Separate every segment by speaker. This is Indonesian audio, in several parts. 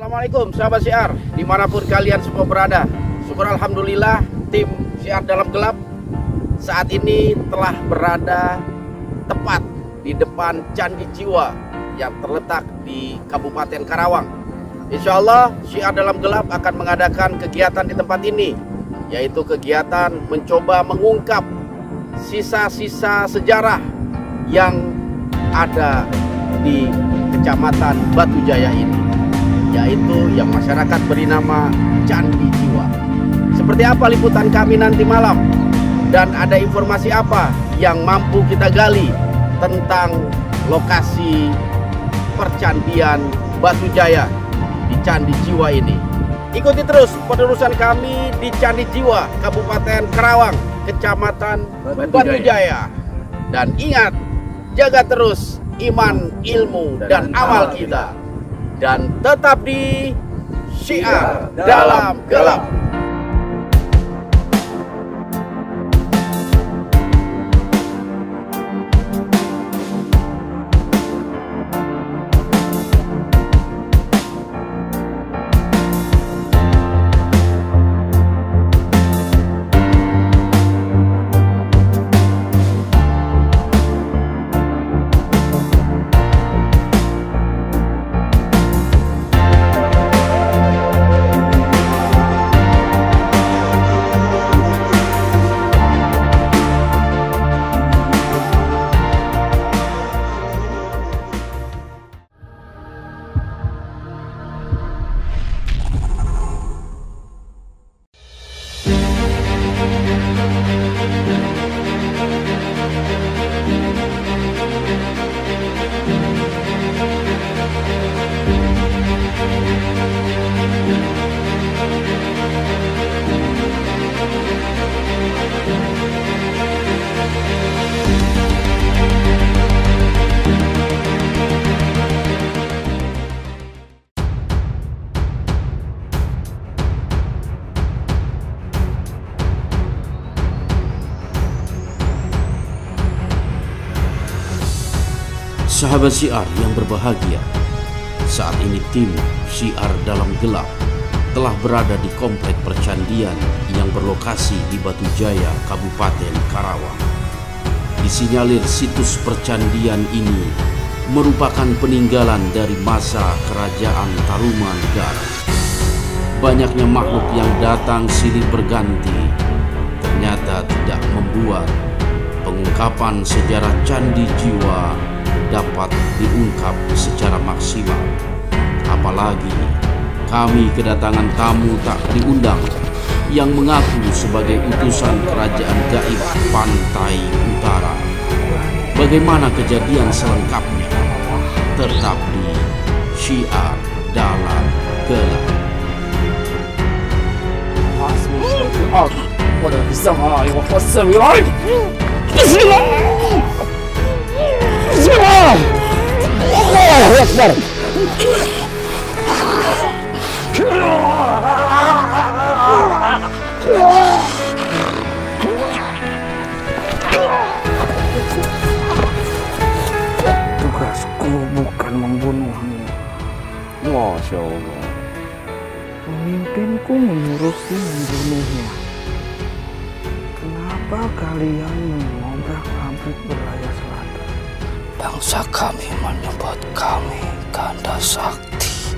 Speaker 1: Assalamualaikum sahabat Syiar, dimanapun kalian semua berada. Syukur alhamdulillah, tim Syiar Dalam Gelap saat ini telah berada tepat di depan Candi Jiwa yang terletak di Kabupaten Karawang. Insya Allah Syiar Dalam Gelap akan mengadakan kegiatan di tempat ini, yaitu kegiatan mencoba mengungkap sisa-sisa sejarah yang ada di Kecamatan Batu Jaya ini, yaitu yang masyarakat beri nama Candi Jiwa. Seperti apa liputan kami nanti malam, dan ada informasi apa yang mampu kita gali tentang lokasi percandian Batu Jaya di Candi Jiwa ini. Ikuti terus penerusan kami di Candi Jiwa, Kabupaten Karawang, Kecamatan Batu Jaya. Dan ingat, jaga terus iman, ilmu, dan amal kita. Dan tetap di Syiar Dalam Gelap.
Speaker 2: Sahabat Syiar yang berbahagia, saat ini tim Syiar Dalam Gelap telah berada di komplek percandian yang berlokasi di Batu Jaya, Kabupaten Karawang. Disinyalir situs percandian ini merupakan peninggalan dari masa Kerajaan Tarumanegara. Banyaknya makhluk yang datang silih berganti ternyata tidak membuat pengungkapan sejarah Candi Jiwa dapat diungkap secara maksimal. Apalagi kami kedatangan tamu tak diundang yang mengaku sebagai utusan kerajaan gaib Pantai Utara. Bagaimana kejadian selengkapnya? Tetap di Syiar Dalam Gelap.
Speaker 1: Allahu Akbar.
Speaker 3: Tugasku bukan membunuhmu.
Speaker 1: Masya Allah.
Speaker 3: Pemimpinku menyuruhku membunuhnya. Kenapa kalian mengobrak-abrik wilayah selatan?
Speaker 4: Bangsa kami menyebut kami Ganda Sakti.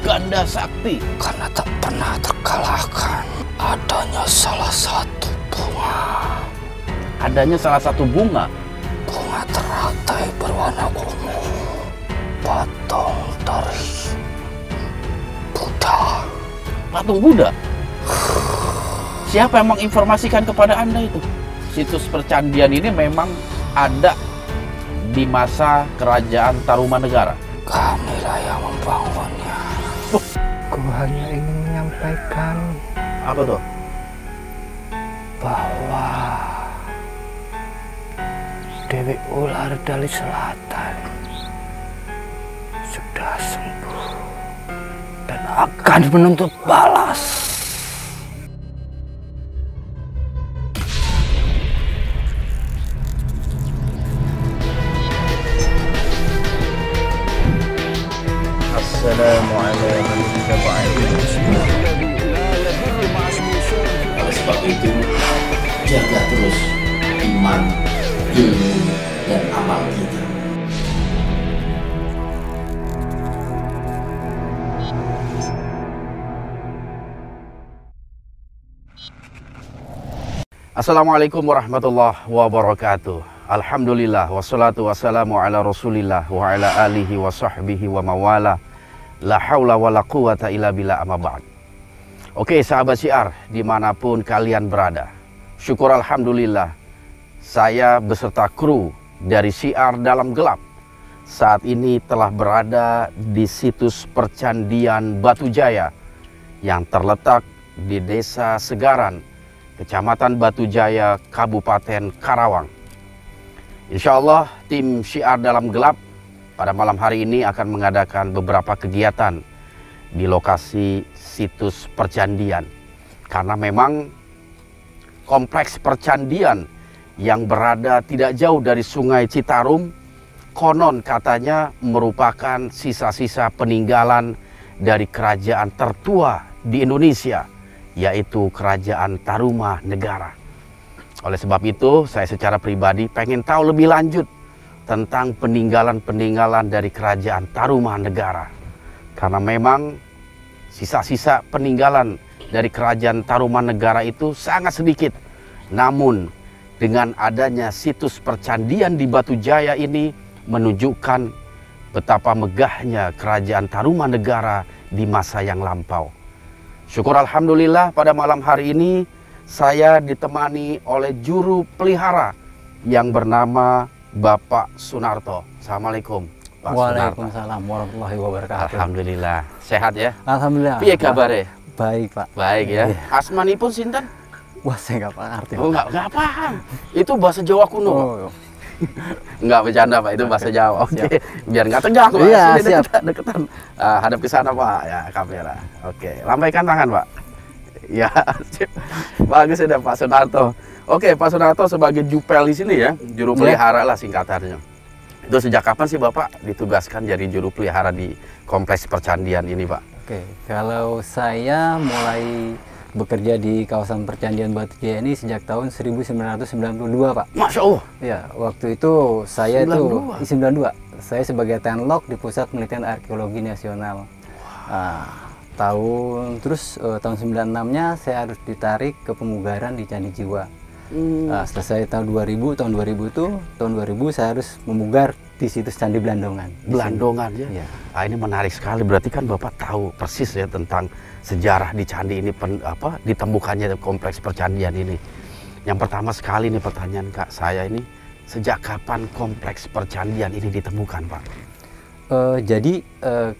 Speaker 1: Ganda Sakti?
Speaker 4: Karena tak pernah terkalahkan adanya salah satu bunga.
Speaker 1: Adanya salah satu bunga?
Speaker 4: Bunga teratai berwarna ungu. Patung dari Buddha.
Speaker 1: Patung Buddha? Siapa yang menginformasikan kepada Anda itu? Situs percandian ini memang ada di masa Kerajaan Tarumanegara.
Speaker 4: Kamilah yang membangunnya.
Speaker 3: Aku hanya ingin menyampaikan
Speaker 1: Apa tuh?
Speaker 3: bahwa Dewi Ular dari Selatan sudah sembuh dan akan menuntut balas.
Speaker 1: Assalamualaikum
Speaker 2: Oleh sebab itu, jaga terus iman, ilmu, dan amal kita.
Speaker 1: Assalamualaikum warahmatullahi wabarakatuh. Alhamdulillah wassalatu wassalamu ala Rasulillah wa ala alihi wa sahbihi wa mawala. La haula wa la quwata illa billah, amma ba'd. Oke, sahabat syiar dimanapun kalian berada, syukur alhamdulillah saya beserta kru dari Syiar Dalam Gelap saat ini telah berada di situs percandian Batu Jaya yang terletak di Desa Segaran, Kecamatan Batu Jaya, Kabupaten Karawang. Insya Allah tim Syiar Dalam Gelap pada malam hari ini akan mengadakan beberapa kegiatan di lokasi situs percandian. Karena memang kompleks percandian yang berada tidak jauh dari Sungai Citarum konon katanya merupakan sisa-sisa peninggalan dari kerajaan tertua di Indonesia, yaitu Kerajaan Tarumanegara. Oleh sebab itu, saya secara pribadi pengen tahu lebih lanjut tentang peninggalan-peninggalan dari Kerajaan Tarumanegara. Karena memang sisa-sisa peninggalan dari Kerajaan Tarumanegara itu sangat sedikit. Namun, dengan adanya situs percandian di Batu Jaya ini menunjukkan betapa megahnya Kerajaan Tarumanegara di masa yang lampau. Syukur alhamdulillah pada malam hari ini saya ditemani oleh juru pelihara yang bernama Bapak Sunarto. Assalamualaikum Pak Sunarto.
Speaker 3: Waalaikumsalam warahmatullahi wabarakatuh.
Speaker 1: Alhamdulillah. Sehat ya?
Speaker 3: Alhamdulillah.
Speaker 1: Piye kabare?
Speaker 3: Baik, Pak.
Speaker 1: Baik ya. Asmanipun sinten?
Speaker 3: Wah, saya nggak ngerti.
Speaker 1: Oh, nggak paham. Itu bahasa Jawa kuno.
Speaker 3: Oh,
Speaker 1: Nggak bercanda Pak, itu bahasa Jawa. Oke, biar nggak tegang Pak.
Speaker 3: Iya,
Speaker 1: Sini
Speaker 3: siap.
Speaker 1: deketan. Hadap ke sana Pak, ya kamera. Oke, lambaikan tangan Pak. Ya, sip. Bagus sudah Pak Sunarto. Oke, Pak Sunarto sebagai jupel di sini ya, juru pelihara lah singkatannya. Itu sejak kapan sih Bapak ditugaskan jadi juru pelihara di kompleks percandian ini Pak?
Speaker 3: Oke, kalau saya mulai bekerja di kawasan percandian Batu Jaya ini sejak tahun 1992, Pak.
Speaker 1: Masya Allah.
Speaker 3: Ya, waktu itu saya
Speaker 1: 92.
Speaker 3: itu 92. Saya sebagai tenlok di Pusat Penelitian Arkeologi Nasional. Tahun 96-nya saya harus ditarik ke pemugaran di Candi Jiwa. Selesai tahun 2000 itu tahun 2000 saya harus memugar di situs Candi Blandongan.
Speaker 1: Blandongan ya.
Speaker 3: Iya.
Speaker 1: Ini menarik sekali. Berarti kan Bapak tahu persis ya tentang sejarah di candi ini, ditemukannya kompleks percandian ini. Yang pertama sekali nih pertanyaan Kak saya ini, sejak kapan kompleks percandian ini ditemukan Pak?
Speaker 3: Jadi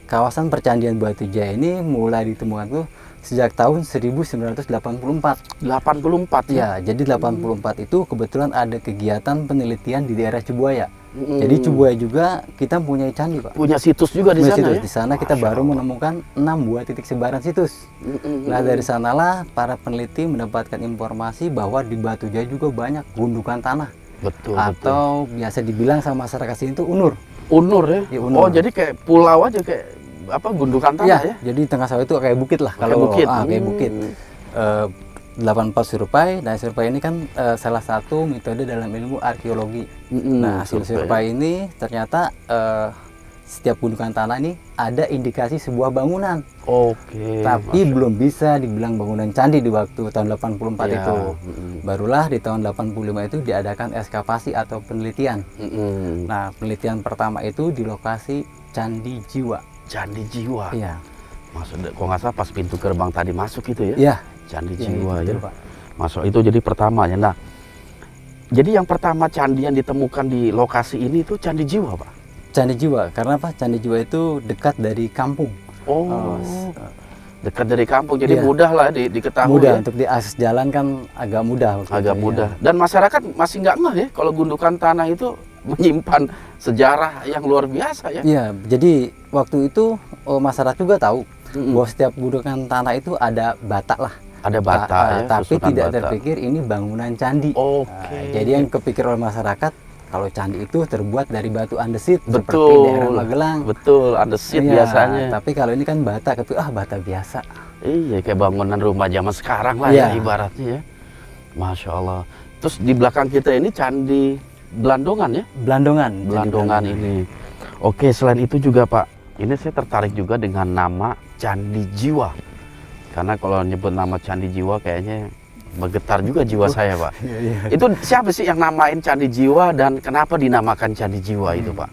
Speaker 3: kawasan percandian Batu Jaya ini mulai ditemukan tuh sejak tahun 1984.
Speaker 1: 84
Speaker 3: ya. Jadi 84 itu kebetulan ada kegiatan penelitian di daerah Cibuaya. Jadi Cibuaya juga kita punya candi Pak.
Speaker 1: Punya situs juga di sana ya?
Speaker 3: Di sana kita baru menemukan 6 buah titik sebaran situs. Nah dari sanalah para peneliti mendapatkan informasi bahwa di Batu Jaya juga banyak gundukan tanah.
Speaker 1: Betul.
Speaker 3: Atau biasa dibilang sama masyarakat sini itu unur.
Speaker 1: Unur ya?
Speaker 3: Ya, unur.
Speaker 1: Oh jadi kayak pulau aja, kayak gundukan tanah ya?
Speaker 3: Jadi tengah sawah itu kayak bukit lah.
Speaker 1: Kayak bukit.
Speaker 3: Kayak bukit. 84 survei, dan survei ini kan salah satu metode dalam ilmu arkeologi. Nah hasil survei ini ternyata setiap gundukan tanah ini ada indikasi sebuah bangunan.
Speaker 1: Oke.
Speaker 3: Tapi belum bisa dibilang bangunan candi di waktu tahun 84 itu. Barulah di tahun 85 itu diadakan ekskavasi atau penelitian. Nah penelitian pertama itu di lokasi Candi Jiwa.
Speaker 1: Candi Jiwa.
Speaker 3: Iya.
Speaker 1: Maksudnya, kok nggak salah pas pintu gerbang tadi masuk itu ya?
Speaker 3: Iya.
Speaker 1: Candi Jiwa
Speaker 3: itu,
Speaker 1: ya.
Speaker 3: Pak.
Speaker 1: Masuk itu jadi pertamanya. Nah, jadi yang pertama candi yang ditemukan di lokasi ini itu Candi Jiwa Pak?
Speaker 3: Candi Jiwa, karena apa? Candi Jiwa itu dekat dari kampung.
Speaker 1: Oh, dekat dari kampung, jadi mudah lah diketahui.
Speaker 3: Mudah
Speaker 1: ya?
Speaker 3: untuk diakses jalan kan agak mudah.
Speaker 1: Agak mudah. Ya. Dan masyarakat masih nggak ngeh ya kalau gundukan tanah itu menyimpan sejarah yang luar biasa ya.
Speaker 3: Iya, jadi waktu itu masyarakat juga tahu bahwa setiap gundukan tanah itu ada bata lah.
Speaker 1: Ada bata ya,
Speaker 3: tapi tidak
Speaker 1: bata.
Speaker 3: terpikir ini bangunan candi.
Speaker 1: Oke.
Speaker 3: Jadi yang kepikir oleh masyarakat kalau candi itu terbuat dari batu andesit seperti
Speaker 1: Betul.
Speaker 3: daerah Magelang.
Speaker 1: Betul, andesit
Speaker 3: Iya,
Speaker 1: biasanya.
Speaker 3: tapi kalau ini kan bata, bata biasa.
Speaker 1: Iya, kayak bangunan rumah zaman sekarang lah ya
Speaker 3: Iya.
Speaker 1: ibaratnya ya. Masya Allah. Terus di belakang kita ini candi Belandongan ya?
Speaker 3: Belandongan. jadi
Speaker 1: Belandongan ini. Oke, selain itu juga Pak, ini saya tertarik juga dengan nama Candi Jiwa. Karena kalau nyebut nama Candi Jiwa kayaknya bergetar juga jiwa saya Pak.
Speaker 3: Iya, iya.
Speaker 1: Itu siapa sih yang namain Candi Jiwa dan kenapa dinamakan Candi Jiwa itu Pak?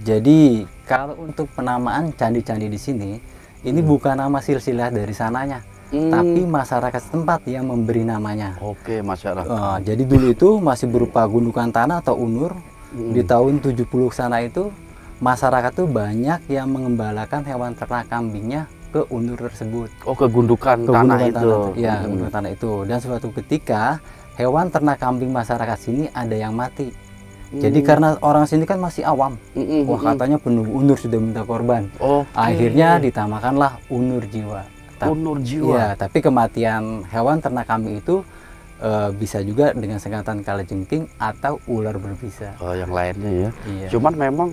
Speaker 3: Jadi kalau untuk penamaan candi-candi di sini, ini bukan nama silsilah dari sananya, tapi masyarakat setempat yang memberi namanya.
Speaker 1: Oke, masyarakat.
Speaker 3: Jadi dulu itu masih berupa gundukan tanah atau unur. Di tahun 70 sana itu masyarakat tuh banyak yang mengembalakan hewan ternak kambingnya ke unur tersebut.
Speaker 1: Oh, ke gundukan
Speaker 3: Ke
Speaker 1: tanah
Speaker 3: gundukan
Speaker 1: itu.
Speaker 3: Iya, gundukan tanah itu. Dan suatu ketika hewan ternak kambing masyarakat sini ada yang mati. Jadi karena orang sini kan masih awam, wah katanya penuh unur sudah minta korban.
Speaker 1: Oke.
Speaker 3: Akhirnya ditamakanlah unur jiwa.
Speaker 1: Unur Jiwa.
Speaker 3: Iya, tapi kematian hewan ternak kambing itu bisa juga dengan sengatan kalajengking atau ular berbisa.
Speaker 1: Oh, yang lainnya ya.
Speaker 3: Iya.
Speaker 1: Cuman memang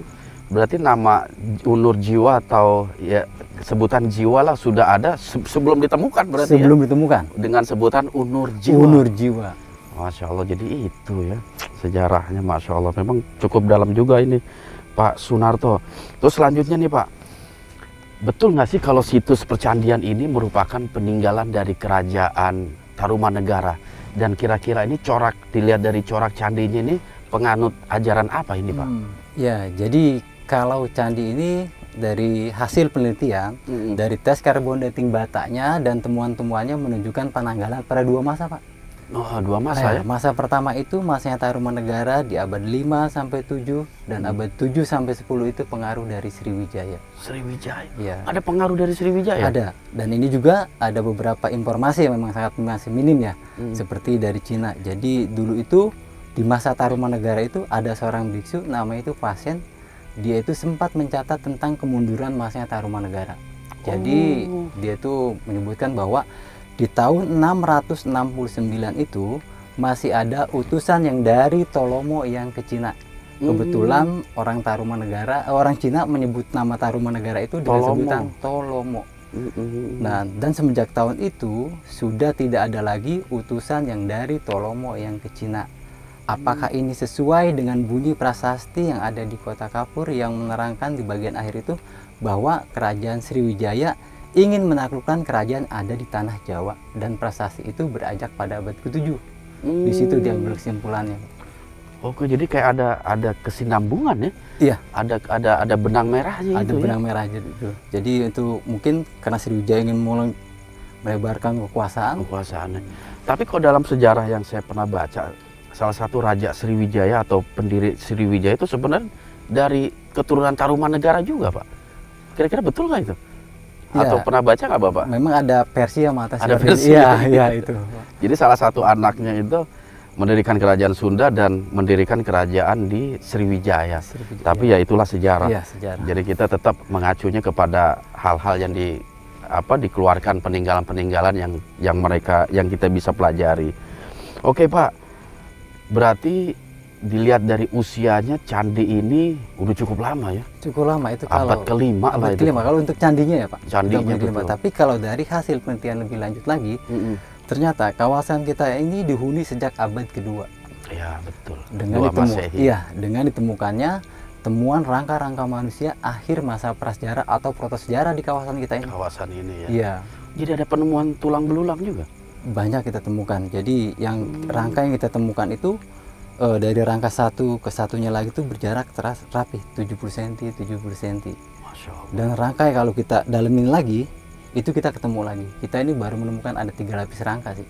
Speaker 1: berarti nama Unur Jiwa atau ya sebutan jiwa lah sudah ada sebelum ditemukan berarti
Speaker 3: Sebelum
Speaker 1: ya?
Speaker 3: ditemukan.
Speaker 1: Dengan sebutan Unur Jiwa.
Speaker 3: Unur jiwa.
Speaker 1: Masya Allah, jadi itu ya sejarahnya. Masya Allah, memang cukup dalam juga ini Pak Sunarto. Terus selanjutnya nih Pak, betul nggak sih kalau situs percandian ini merupakan peninggalan dari kerajaan Tarumanegara? Dan kira-kira ini corak, dilihat dari corak candinya ini penganut ajaran apa ini Pak?
Speaker 3: Ya, jadi kalau candi ini dari hasil penelitian, dari tes carbon dating batanya dan temuan-temuannya menunjukkan penanggalan pada 2 masa Pak.
Speaker 1: Oh, 2 masa ya?
Speaker 3: Masa pertama itu masanya Tarumanegara di abad 5 sampai 7 dan abad 7 sampai 10 itu pengaruh dari Sriwijaya.
Speaker 1: Sriwijaya.
Speaker 3: Iya.
Speaker 1: Ada pengaruh dari Sriwijaya?
Speaker 3: Ada. Dan ini juga ada beberapa informasi yang memang sangat masih minim ya, seperti dari Cina. Jadi dulu itu di masa Tarumanegara itu ada seorang biksu namanya itu Pasien. Dia itu sempat mencatat tentang kemunduran masanya Tarumanegara. Jadi dia itu menyebutkan bahwa di tahun 669 itu masih ada utusan yang dari Tolomo yang ke Cina. Kebetulan orang Tarumanegara, orang Cina menyebut nama Tarumanegara itu dengan sebutan Tolomo. Nah, dan semenjak tahun itu sudah tidak ada lagi utusan yang dari Tolomo yang ke Cina. Apakah ini sesuai dengan bunyi prasasti yang ada di Kota Kapur yang menerangkan di bagian akhir itu bahwa kerajaan Sriwijaya ingin menaklukkan kerajaan ada di tanah Jawa, dan prasasti itu beranjak pada abad ke-7. Di situ diambil kesimpulannya.
Speaker 1: Oke, jadi kayak ada kesinambungan ya?
Speaker 3: Iya.
Speaker 1: Ada benang merahnya
Speaker 3: Ada
Speaker 1: itu
Speaker 3: benang merah itu. Jadi itu mungkin karena Sriwijaya ingin melebarkan
Speaker 1: kekuasaannya. Tapi kok dalam sejarah yang saya pernah baca, salah satu raja Sriwijaya atau pendiri Sriwijaya itu sebenarnya dari keturunan Tarumanegara juga Pak. Kira-kira betul nggak itu? Atau pernah baca nggak Bapak?
Speaker 3: Memang ada versi yang mengatakan
Speaker 1: Ada versi.
Speaker 3: Iya itu.
Speaker 1: Jadi salah satu anaknya itu mendirikan kerajaan Sunda dan mendirikan kerajaan di Sriwijaya. Tapi ya itulah sejarah.
Speaker 3: Iya, sejarah.
Speaker 1: Jadi kita tetap mengacunya kepada hal-hal yang dikeluarkan peninggalan-peninggalan yang kita bisa pelajari. Oke Pak, berarti dilihat dari usianya candi ini udah cukup lama ya?
Speaker 3: Cukup lama itu
Speaker 1: Abad ke-5 lah itu.
Speaker 3: Kalau untuk candinya ya Pak.
Speaker 1: Candinya
Speaker 3: betul. Tapi kalau dari hasil penelitian lebih lanjut lagi, ternyata kawasan kita ini dihuni sejak abad kedua.
Speaker 1: Ya betul.
Speaker 3: Dengan ditemukannya temuan rangka-rangka manusia akhir masa prasejarah atau protosejarah di kawasan kita ini.
Speaker 1: Kawasan ini ya.
Speaker 3: Iya.
Speaker 1: Jadi ada penemuan tulang belulang juga.
Speaker 3: Banyak kita temukan. Jadi yang rangka yang kita temukan itu dari rangka satu ke satunya lagi itu berjarak rapi 70 cm 70 cm.
Speaker 1: Masya Allah.
Speaker 3: Dan rangkai kalau kita dalemin lagi itu kita ketemu lagi. Kita ini baru menemukan ada 3 lapis rangka sih.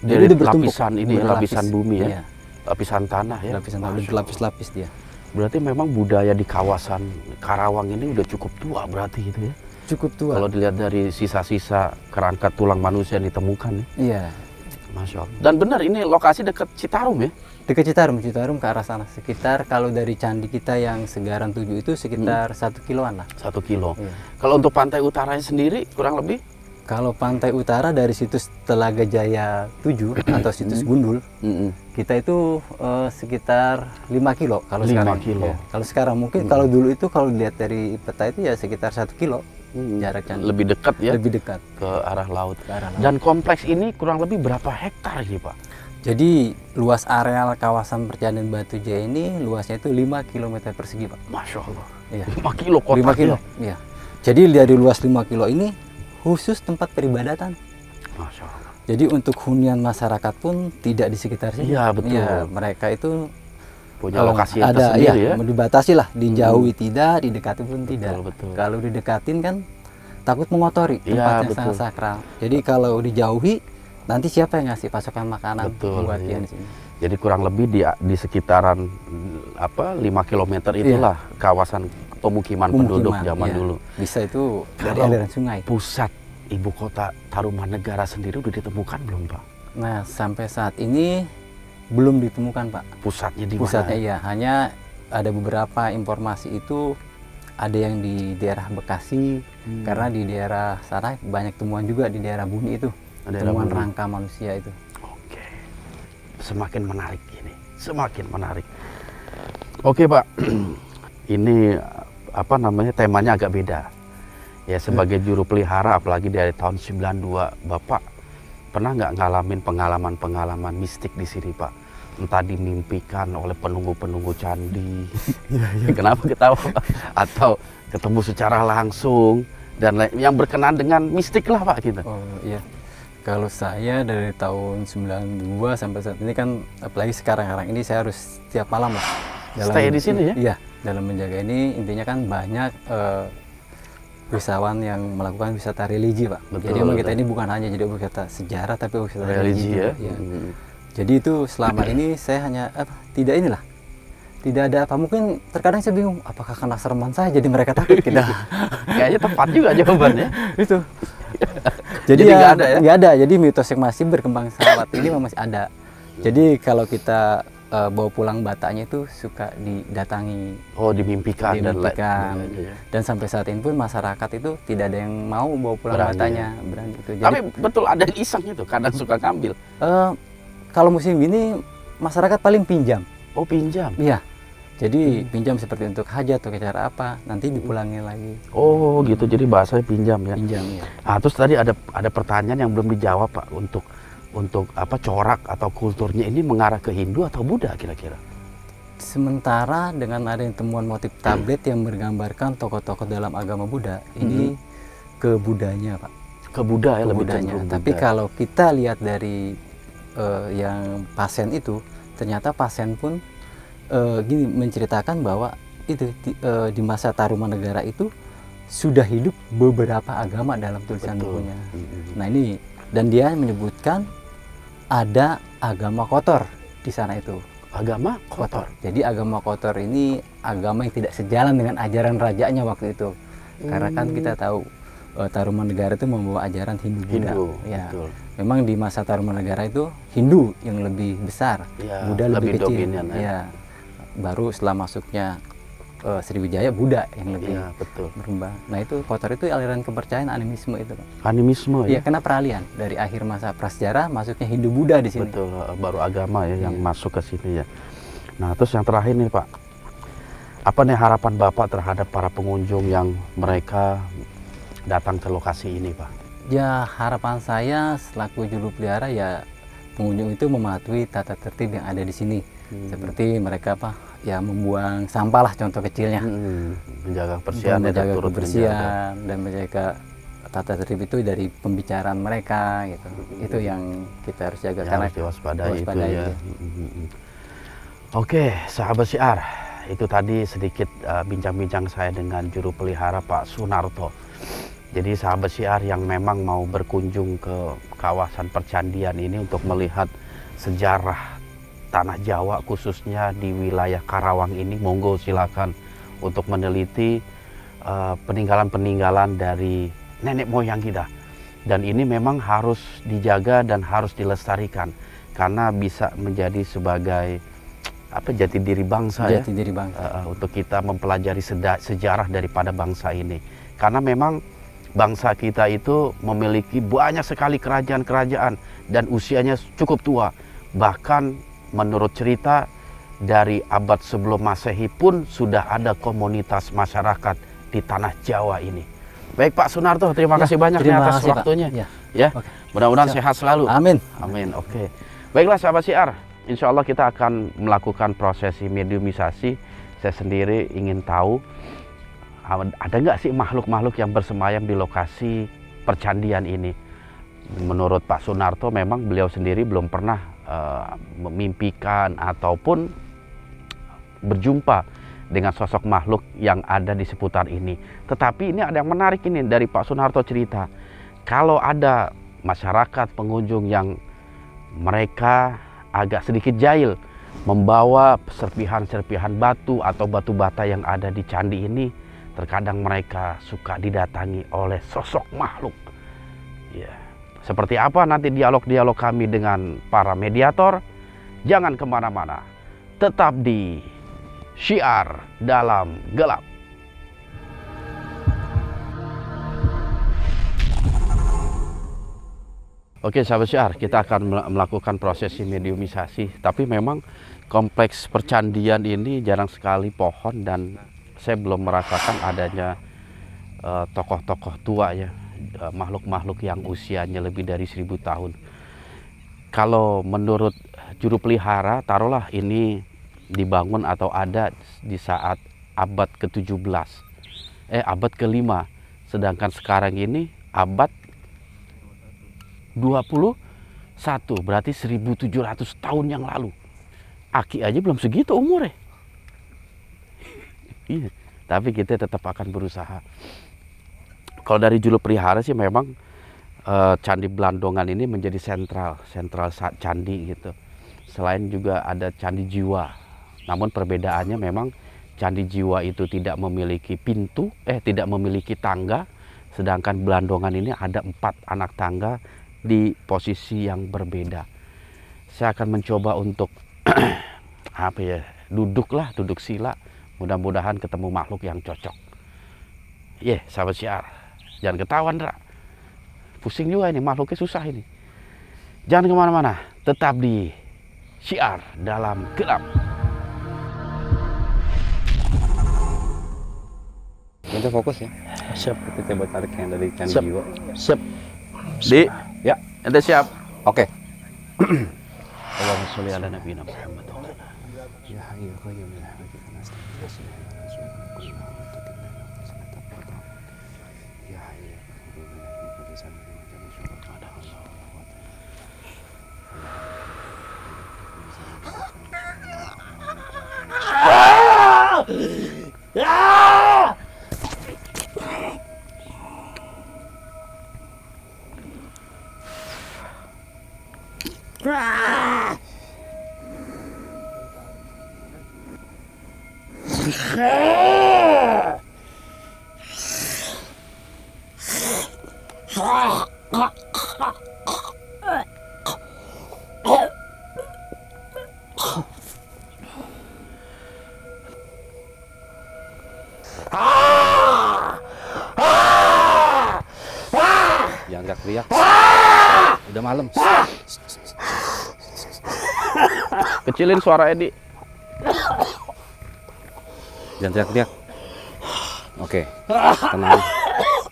Speaker 1: Dari lapisan ini lapisan bumi ya.
Speaker 3: Iya.
Speaker 1: Lapisan tanah ya.
Speaker 3: Lapisan tanah berlapis-lapis dia.
Speaker 1: Berarti memang budaya di kawasan Karawang ini udah cukup tua berarti gitu ya.
Speaker 3: Cukup tua.
Speaker 1: Kalau dilihat dari sisa-sisa kerangka tulang manusia yang ditemukan ya.
Speaker 3: Iya.
Speaker 1: Masya Allah. Dan benar ini lokasi dekat Citarum ya.
Speaker 3: Dekat Citarum ke arah sana. Sekitar kalau dari candi kita yang Segaran 7 itu sekitar 1 kiloan lah.
Speaker 1: 1 kilo.
Speaker 3: Iya.
Speaker 1: Kalau untuk pantai utaranya sendiri kurang lebih?
Speaker 3: Kalau pantai utara dari situs Telaga Jaya 7 atau situs Gundul, kita itu sekitar 5 kilo kalau
Speaker 1: 5
Speaker 3: sekarang.
Speaker 1: kilo.
Speaker 3: Ya, kalau sekarang mungkin kalau dulu itu kalau dilihat dari peta itu ya sekitar 1 kilo jaraknya.
Speaker 1: Lebih dekat ya?
Speaker 3: Lebih dekat
Speaker 1: ke arah laut.
Speaker 3: ke arah laut.
Speaker 1: Dan kompleks ini kurang lebih berapa hektar ini Pak?
Speaker 3: Jadi luas areal kawasan Percandian Batu Jaya ini luasnya itu 5 km persegi, Pak.
Speaker 1: Masya Allah.
Speaker 3: Iya.
Speaker 1: 5 kilo kota.
Speaker 3: 5 kilo. Iya. Jadi dari luas 5 kilo ini khusus tempat peribadatan.
Speaker 1: Masya Allah.
Speaker 3: Jadi untuk hunian masyarakat pun tidak di sekitar sini.
Speaker 1: Iya, betul.
Speaker 3: Iya, mereka itu
Speaker 1: Punya lokasi yang
Speaker 3: ada,
Speaker 1: tersendiri ya?
Speaker 3: dibatasi lah, dijauhi tidak, didekati pun tidak.
Speaker 1: Betul.
Speaker 3: Kalau didekatin kan takut mengotori
Speaker 1: Iya,
Speaker 3: tempat yang
Speaker 1: betul.
Speaker 3: sangat sakral. Jadi kalau dijauhi, nanti siapa yang ngasih pasokan makanan
Speaker 1: Betul,
Speaker 3: buat
Speaker 1: iya.
Speaker 3: dia di sini?
Speaker 1: Jadi kurang lebih di sekitaran 5 km itulah kawasan pemukiman penduduk zaman
Speaker 3: iya.
Speaker 1: dulu.
Speaker 3: Bisa itu dari
Speaker 1: Kalau
Speaker 3: aliran sungai.
Speaker 1: Pusat ibu kota Tarumanegara sendiri udah ditemukan belum Pak?
Speaker 3: Nah, sampai saat ini belum ditemukan, Pak.
Speaker 1: Pusatnya di
Speaker 3: Pusatnya
Speaker 1: mana?
Speaker 3: iya, hanya ada beberapa informasi itu ada yang di daerah Bekasi, karena di daerah sana banyak temuan juga di daerah Buni itu,
Speaker 1: Daerah
Speaker 3: temuan
Speaker 1: Buni.
Speaker 3: rangka manusia itu.
Speaker 1: Oke, semakin menarik ini, semakin menarik. Oke Pak, ini apa namanya temanya agak beda. Ya sebagai juru pelihara, apalagi dari tahun 92, Bapak pernah nggak ngalamin pengalaman-pengalaman mistik di sini Pak? Entah dimimpikan oleh penunggu-penunggu candi, kenapa ketawa? Atau ketemu secara langsung dan yang berkenaan dengan mistik lah Pak gitu.
Speaker 3: Oh iya, kalau saya dari tahun 92 sampai saat ini kan, apalagi sekarang ini saya harus setiap malam lah.
Speaker 1: Stay di sini ya?
Speaker 3: Iya, dalam menjaga ini intinya kan banyak wisatawan yang melakukan wisata religi, Pak.
Speaker 1: Betul,
Speaker 3: jadi memang kita
Speaker 1: betul.
Speaker 3: ini bukan hanya jadi wisata sejarah, tapi wisata
Speaker 1: Religi ya?
Speaker 3: juga. Iya. Jadi itu selama ini saya hanya tidak ada apa, mungkin terkadang saya bingung apakah karena sereman saya jadi mereka takut kita.
Speaker 1: Kayaknya tepat juga jawabannya.
Speaker 3: Itu. Jadi
Speaker 1: nggak ada ya?
Speaker 3: Nggak ada. Jadi mitos yang masih berkembang saat ini memang masih ada. Jadi kalau kita bawa pulang batanya itu suka didatangi,
Speaker 1: Oh dimimpikan,
Speaker 3: dimimpikan. Dan sampai saat ini pun masyarakat itu tidak ada yang mau bawa pulang
Speaker 1: Berani,
Speaker 3: batanya, berani itu. Jadi
Speaker 1: Tapi betul ada yang iseng itu, kadang suka ngambil.
Speaker 3: kalau musim ini masyarakat paling pinjam.
Speaker 1: Oh pinjam.
Speaker 3: Iya. Jadi pinjam seperti untuk hajat atau acara apa, nanti dipulangin lagi.
Speaker 1: Oh gitu, jadi bahasanya pinjam ya.
Speaker 3: Pinjam ya.
Speaker 1: Nah, terus tadi ada pertanyaan yang belum dijawab Pak, untuk apa corak atau kulturnya ini mengarah ke Hindu atau Buddha kira-kira?
Speaker 3: Sementara dengan adanya temuan motif tablet yang menggambarkan tokoh-tokoh dalam agama Buddha, ini ke Budanya, Pak.
Speaker 1: Ke Buddha ya,
Speaker 3: Ke
Speaker 1: lebih
Speaker 3: Budanya.
Speaker 1: cenderung
Speaker 3: Tapi
Speaker 1: Buddha.
Speaker 3: kalau kita lihat dari yang pasien itu, ternyata pasien pun gini menceritakan bahwa itu di masa Tarumanegara itu sudah hidup beberapa agama dalam tulisan
Speaker 1: Betul.
Speaker 3: bukunya. Nah ini, dan dia menyebutkan ada agama kotor di sana itu.
Speaker 1: Agama kotor.
Speaker 3: Jadi agama kotor ini agama yang tidak sejalan dengan ajaran rajanya waktu itu. Karena kan kita tahu Tarumanegara itu membawa ajaran Hindu-Buddha.
Speaker 1: Hindu,
Speaker 3: Ya.
Speaker 1: betul.
Speaker 3: Memang di masa Tarumanegara itu Hindu yang lebih besar,
Speaker 1: Ya,
Speaker 3: Buddha lebih kecil.
Speaker 1: dominan ya.
Speaker 3: Ya. Baru setelah masuknya Sriwijaya, Buddha yang lebih
Speaker 1: Iya betul.
Speaker 3: berkembang. Nah itu kotor itu aliran kepercayaan animisme itu, Pak.
Speaker 1: Animisme
Speaker 3: Iya,
Speaker 1: ya.
Speaker 3: karena peralihan dari akhir masa prasejarah masuknya Hindu-Buddha di sini.
Speaker 1: Betul, baru agama ya yang
Speaker 3: Iya.
Speaker 1: masuk ke sini ya. Nah terus yang terakhir nih Pak, apa nih harapan Bapak terhadap para pengunjung yang mereka datang ke lokasi ini Pak?
Speaker 3: Ya harapan saya selaku juru pelihara ya pengunjung itu mematuhi tata tertib yang ada di sini. Seperti mereka ya membuang sampah lah contoh kecilnya.
Speaker 1: Menjaga kebersihan,
Speaker 3: Menjaga
Speaker 1: turut
Speaker 3: kebersihan dan menjaga tata tertib itu dari pembicaraan mereka gitu. Itu yang kita harus jaga,
Speaker 1: Ya,
Speaker 3: karena
Speaker 1: harus diwaspadai itu
Speaker 3: waspadai,
Speaker 1: ya.
Speaker 3: iya.
Speaker 1: Oke, sahabat Syiar, itu tadi sedikit bincang-bincang saya dengan juru pelihara Pak Sunarto. Jadi sahabat Syiar yang memang mau berkunjung ke kawasan percandian ini untuk melihat sejarah tanah Jawa khususnya di wilayah Karawang ini, monggo silakan untuk meneliti peninggalan-peninggalan dari nenek moyang kita. Dan ini memang harus dijaga dan harus dilestarikan karena bisa menjadi sebagai jati diri bangsa
Speaker 3: jati
Speaker 1: ya.
Speaker 3: diri bangsa.
Speaker 1: Untuk kita mempelajari sejarah daripada bangsa ini. Karena memang bangsa kita itu memiliki banyak sekali kerajaan-kerajaan dan usianya cukup tua. Bahkan menurut cerita dari abad sebelum Masehi pun sudah ada komunitas masyarakat di tanah Jawa ini. Baik Pak Sunarto, terima kasih banyak atas waktunya. Ya, mudah-mudahan sehat selalu.
Speaker 3: Amin.
Speaker 1: Amin. Oke. Baiklah sahabat Syiar, insya Allah kita akan melakukan prosesi mediumisasi. Saya sendiri ingin tahu ada nggak sih makhluk-makhluk yang bersemayam di lokasi percandian ini. Menurut Pak Sunarto memang beliau sendiri belum pernah memimpikan ataupun berjumpa dengan sosok makhluk yang ada di seputar ini. Tetapi ini ada yang menarik ini dari Pak Sunarto cerita. Kalau ada masyarakat pengunjung yang mereka agak sedikit jahil membawa serpihan-serpihan batu atau batu bata yang ada di candi ini, terkadang mereka suka didatangi oleh sosok makhluk. Ya. Seperti apa nanti dialog-dialog kami dengan para mediator? Jangan kemana-mana. Tetap di Syiar Dalam Gelap. Oke sahabat Syiar, kita akan melakukan prosesi mediumisasi. Tapi memang kompleks percandian ini jarang sekali pohon dan saya belum merasakan adanya tokoh-tokoh tua ya, makhluk-makhluk yang usianya lebih dari 1000 tahun. Kalau menurut juru pelihara, taruhlah ini dibangun atau ada di saat abad ke-17, abad ke-5, sedangkan sekarang ini abad 21, berarti 1700 tahun yang lalu. Aki aja belum segitu umurnya. Iya, tapi kita tetap akan berusaha. Kalau dari juru pelihara sih memang Candi Blandongan ini menjadi sentral candi gitu. Selain juga ada Candi Jiwa. Namun perbedaannya memang Candi Jiwa itu tidak memiliki pintu, tidak memiliki tangga, sedangkan Blandongan ini ada 4 anak tangga di posisi yang berbeda. Saya akan mencoba untuk duduk sila. Mudah-mudahan ketemu makhluk yang cocok. Sahabat Syiar, jangan ketahuan, Dra. Pusing juga ini, makhluknya susah ini. Jangan kemana-mana, tetap di Syiar Dalam Gelap.
Speaker 3: Kita fokus ya.
Speaker 5: Siap.
Speaker 3: Kita coba tarik yang dari Candi
Speaker 5: Siap.
Speaker 3: Jiwa.
Speaker 5: Siap.
Speaker 1: Di,
Speaker 3: Ya,
Speaker 1: ente siap.
Speaker 3: oke.
Speaker 1: Allahumma sholli ala nabiyina Muhammad.
Speaker 3: Ya hayyul qayyum ya rahmatika nastaghfiruka ya hayyul Jangan teriak-teriak. Udah malam.
Speaker 1: Kecilin suara Edi.
Speaker 3: Jangan teriak-teriak. Oke. Tenang.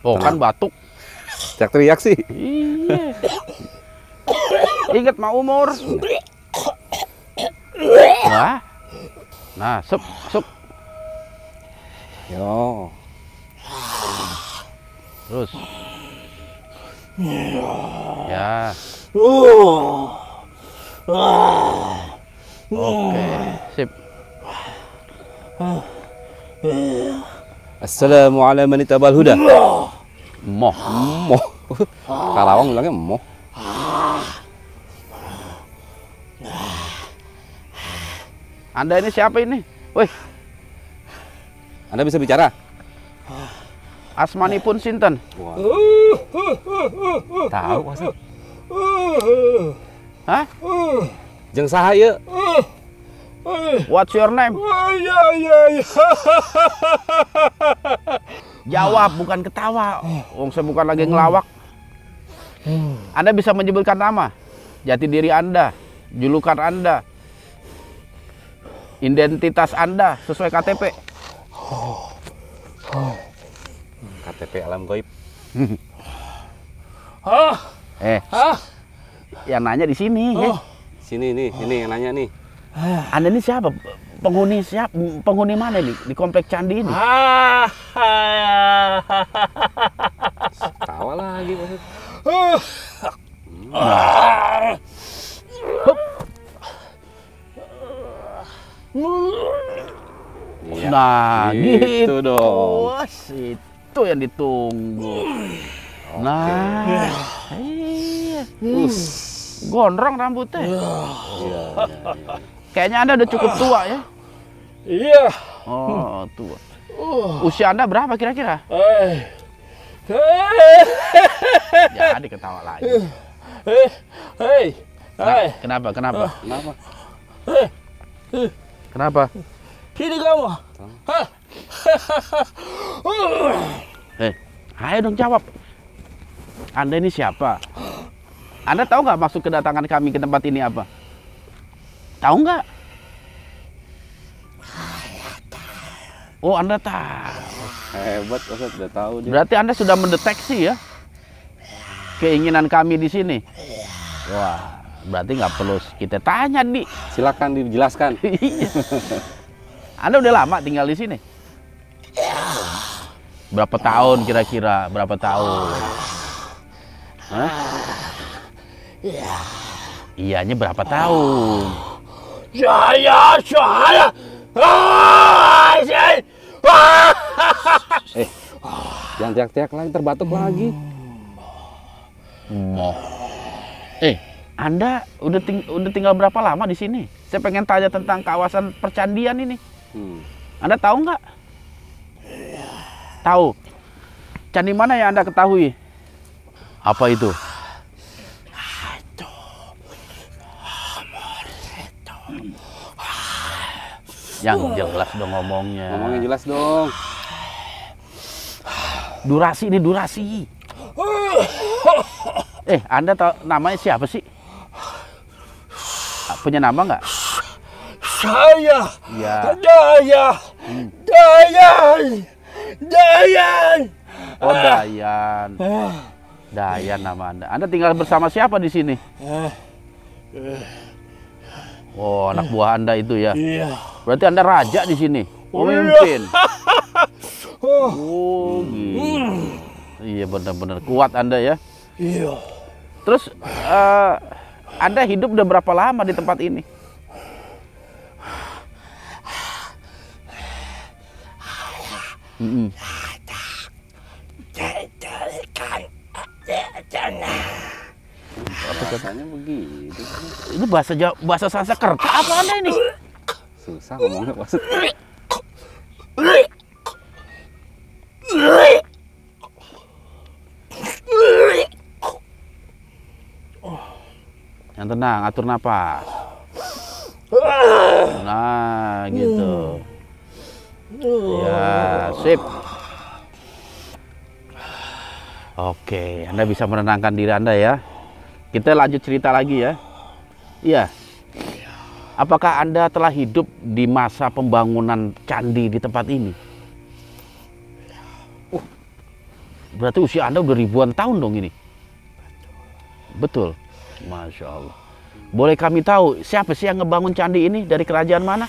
Speaker 1: Oh, kan batuk.
Speaker 3: Teriak-teriak sih.
Speaker 1: Iya. Ingat mau umur. Nah, sup.
Speaker 3: Yo.
Speaker 1: Terus. Ya. Oke, sip.
Speaker 3: Assalamualaikum warahmatullahi wabarakatuh.
Speaker 1: Moh.
Speaker 3: Karawang bilangnya moh.
Speaker 1: Anda ini siapa ini? Wih,
Speaker 3: Anda bisa bicara?
Speaker 1: asmanipun sinten?
Speaker 3: Tahu maksud.
Speaker 1: Hah?
Speaker 3: Jeung saha ieu?
Speaker 1: What's your name? Jawab, bukan ketawa. Wong saya bukan lagi ngelawak. Anda bisa menyebutkan nama, jati diri Anda, julukan Anda, identitas Anda sesuai KTP.
Speaker 5: KTP alam gaib.
Speaker 1: Yang nanya di sini.
Speaker 5: Sini nih, ini yang nanya nih.
Speaker 1: Anda ini siapa? Penghuni mana nih di komplek candi ini?
Speaker 5: Tawa lagi maksud.
Speaker 1: Iya, nah, gitu
Speaker 5: dong.
Speaker 1: Wah, itu yang ditunggu. Nah, iya. Gondrong rambutnya.
Speaker 5: Iya.
Speaker 1: Kayaknya Anda udah cukup tua ya?
Speaker 6: Iya.
Speaker 1: Oh, tua. Usia Anda berapa kira-kira? Jadi ketawa lagi. Kenapa? Kenapa?
Speaker 6: Sini kamu.
Speaker 1: Ayo dong jawab. Anda ini siapa? Anda tahu nggak maksud kedatangan kami ke tempat ini apa? Tahu nggak? Oh, Anda tahu.
Speaker 5: Hebat, Ustaz, udah tahu dia.
Speaker 1: Berarti Anda sudah mendeteksi ya keinginan kami di sini. Wah, berarti nggak perlu kita tanya, Di.
Speaker 5: Silakan dijelaskan.
Speaker 1: Anda udah lama tinggal di sini? Berapa tahun kira-kira? Berapa tahun? Hah? Iyanya berapa tahun?
Speaker 6: Saya.
Speaker 5: Jangan teriak-teriak lagi, terbatuk lagi.
Speaker 1: Anda udah tinggal berapa lama di sini? Saya pengen tanya tentang kawasan percandian ini. Anda tahu nggak? Tahu. Candi mana yang Anda ketahui? Apa itu? Yang jelas dong ngomongnya.
Speaker 5: Ngomongnya jelas dong.
Speaker 1: Durasi ini durasi. Anda tahu namanya siapa sih? Punya nama nggak?
Speaker 6: Saya.
Speaker 1: Ya.
Speaker 6: Dayan.
Speaker 1: Oh, Dayan. Dayan nama Anda. Anda tinggal bersama siapa di sini? Oh, anak buah Anda itu ya.
Speaker 6: Iya.
Speaker 1: Berarti Anda raja di sini. Pemimpin. Oh, gitu. Iya, benar-benar kuat Anda ya.
Speaker 6: Iya.
Speaker 1: Terus Anda hidup udah berapa lama di tempat ini?
Speaker 5: Bahasanya begitu.
Speaker 1: Ini bahasa Sanskerta apa Anda ini?
Speaker 5: Susah ngomongnya maksud.
Speaker 1: Yang tenang, atur napas. Nah, gitu. Ya, sip. Oke, Anda bisa menenangkan diri Anda ya. Kita lanjut cerita lagi ya. Iya. Apakah Anda telah hidup di masa pembangunan candi di tempat ini? Berarti usia Anda udah ribuan tahun dong ini. Betul. Masya Allah. Boleh kami tahu siapa sih yang ngebangun candi ini, dari kerajaan mana?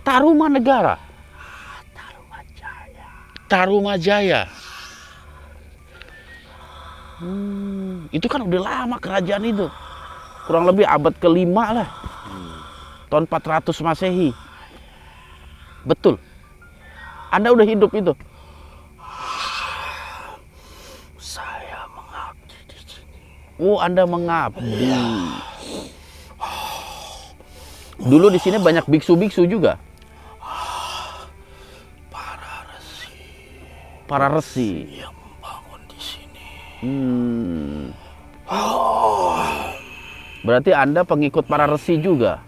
Speaker 1: Tarumanegara. Tarumajaya. Itu kan udah lama kerajaan itu. Kurang lebih abad ke-5 lah. Tahun 400 Masehi. Betul. Anda udah hidup itu.
Speaker 6: Saya mengabdi di sini.
Speaker 1: Oh, Anda mengabdi. Dulu di sini banyak biksu-biksu juga. Para resi
Speaker 6: yang membangun di sini.
Speaker 1: Berarti Anda pengikut para resi juga?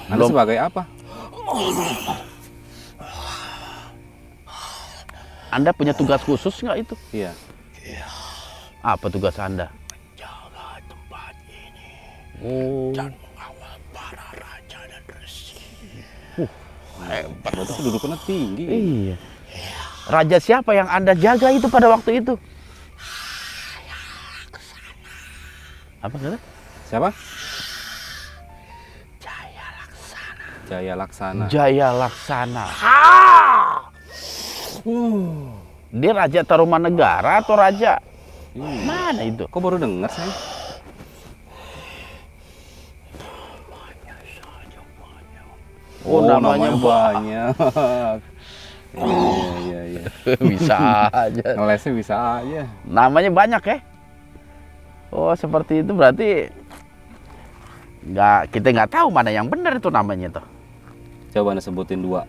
Speaker 5: Anda sebagai apa?
Speaker 1: Anda punya tugas khusus nggak itu?
Speaker 5: Iya.
Speaker 1: Apa tugas Anda?
Speaker 6: Jaga tempat ini
Speaker 1: Oh,
Speaker 6: dan mengawal para raja dan resi.
Speaker 1: hebat.
Speaker 5: Berarti kedudukannya tinggi.
Speaker 1: Iya. Raja siapa yang Anda jaga itu pada waktu itu? Apa kata?
Speaker 5: Siapa?
Speaker 6: Jaya Laksana.
Speaker 5: Jaya Laksana.
Speaker 1: Jaya Laksana. Dia Raja Tarumanegara atau Raja mana itu?
Speaker 5: Kok baru dengar saya?
Speaker 1: Oh, namanya
Speaker 5: banyak. Iya, iya.
Speaker 1: Bisa aja.
Speaker 5: Ngelesnya bisa aja.
Speaker 1: Namanya banyak ya? Oh, seperti itu berarti kita nggak tahu mana yang benar itu namanya tuh.
Speaker 5: Coba Anda sebutin 2.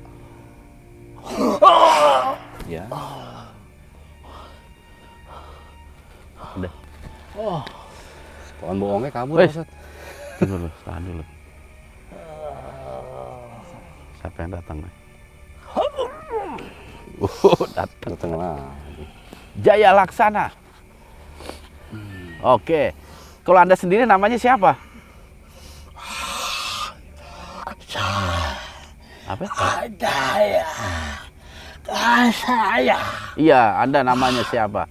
Speaker 5: Ya.
Speaker 1: Udah.
Speaker 5: Pohon bohongnya kabur,
Speaker 1: Wes.
Speaker 5: Ustaz.
Speaker 1: Tunggu dulu, tahan dulu. Siapa yang datang? Datang.
Speaker 5: Datang lagi.
Speaker 1: Jaya Laksana. Oke. Kalau Anda sendiri namanya siapa? Apa?
Speaker 6: Jaya. Saya.
Speaker 1: Iya, Anda namanya siapa?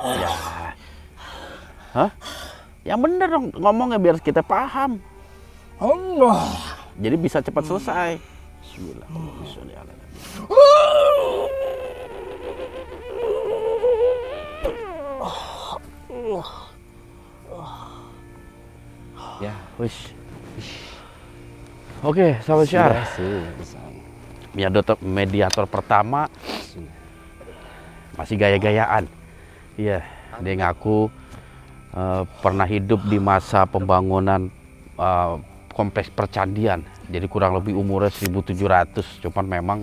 Speaker 1: Ya. Hah? Yang bener dong ngomongnya biar kita paham.
Speaker 6: Allah.
Speaker 1: Jadi bisa cepat selesai. Bismillahirrahmanirrahim.
Speaker 5: Ya.
Speaker 1: Wish. Oke, sahabat Syiar. Mediator pertama masih gaya-gayaan. Iya, dia ngaku pernah hidup di masa pembangunan kompleks percandian. Jadi kurang lebih umurnya 1700. Cuman memang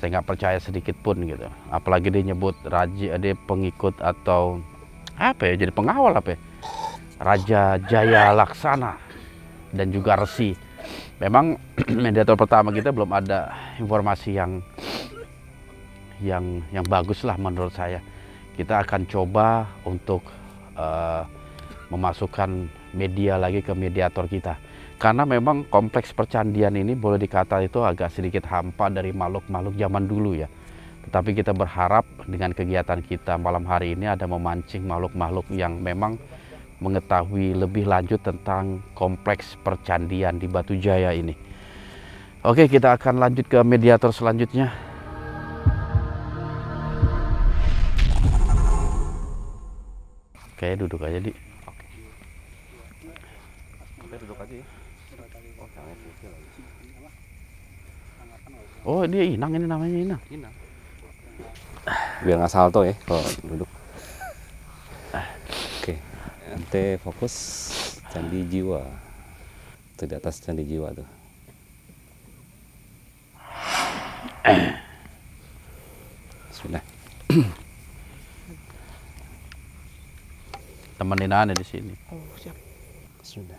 Speaker 1: saya nggak percaya sedikit pun gitu. Apalagi dia nyebut raja, dia pengikut atau apa ya? Jadi pengawal apa ya? Raja Jaya Laksana dan juga Resi. Memang mediator pertama kita belum ada informasi yang bagus lah menurut saya. Kita akan coba untuk memasukkan media lagi ke mediator kita. Karena memang kompleks percandian ini boleh dikata itu agak sedikit hampa dari makhluk-makhluk zaman dulu ya. Tetapi kita berharap dengan kegiatan kita malam hari ini ada memancing makhluk-makhluk yang memang mengetahui lebih lanjut tentang kompleks percandian di Batu Jaya ini. Oke, kita akan lanjut ke mediator selanjutnya. Oke, duduk aja, Di.
Speaker 5: Oke, duduk aja ya.
Speaker 1: Oh, dia Inang, ini namanya Inang.
Speaker 5: Biar nggak salto ya kalau duduk. Oke, nanti fokus Candi Jiwa. Itu di atas Candi Jiwa tuh. Sudah.
Speaker 1: Temenin Ane di sini.
Speaker 5: Sudah.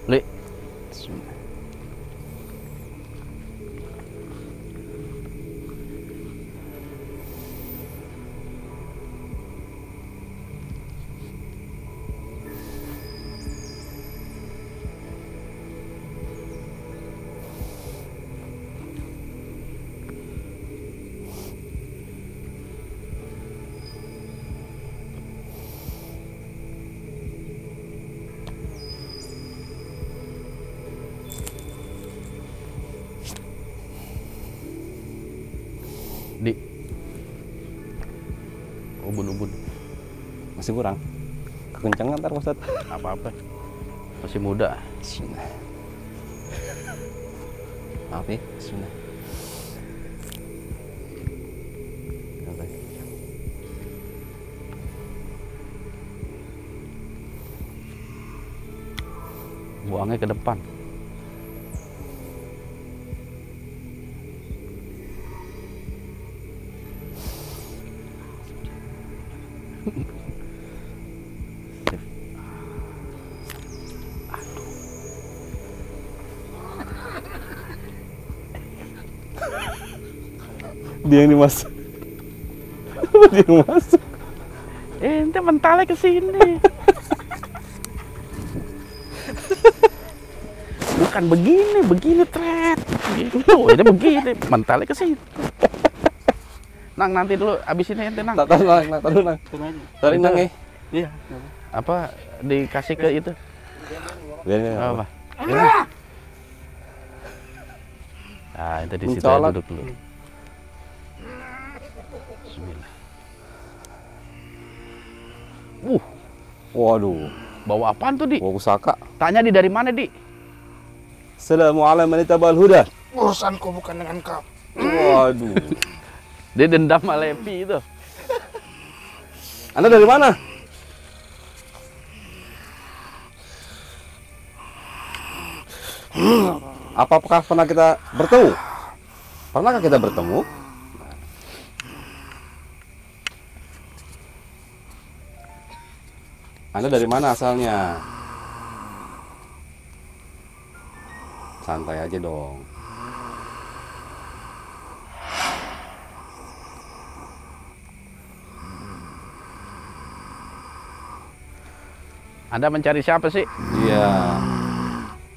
Speaker 1: Li.
Speaker 5: Sudah.
Speaker 1: Di. Ubun-ubun.
Speaker 5: Masih kurang. Kekencangan ntar Ustaz.
Speaker 1: Apa-apa. Masih muda.
Speaker 5: Sudah. Maaf ya. Sudah. Oke.
Speaker 1: Buangnya ke depan.
Speaker 5: Dia yang dimasuk. Dia yang masuk.
Speaker 1: Ente mentalnya ke sini. Bukan begini tret. Gitu, ini begini, mentalnya ke sini. Nang, nanti dulu abis ini ente nang.
Speaker 5: Taruh nang. Taruh nang ya.
Speaker 1: Iya. Apa dikasih ke itu?
Speaker 5: Biarin
Speaker 1: Apa? Nah, itu di situ
Speaker 5: Mencolok.
Speaker 1: duduk dulu. Bismillah.
Speaker 5: Waduh,
Speaker 1: Bawa apaan tuh, Di?
Speaker 5: bawa pusaka.
Speaker 1: Tanya Di dari mana, Di?
Speaker 5: Assalamualaikum warahmatullahi wabarakatuh.
Speaker 6: Urusanku bukan dengan kau.
Speaker 5: Waduh.
Speaker 1: Dia dendam sama Levi itu.
Speaker 5: Anda dari mana? Apakah pernah kita bertemu? Pernahkah kita bertemu? Anda dari mana asalnya? Santai aja dong.
Speaker 1: Anda mencari siapa sih?
Speaker 5: Iya.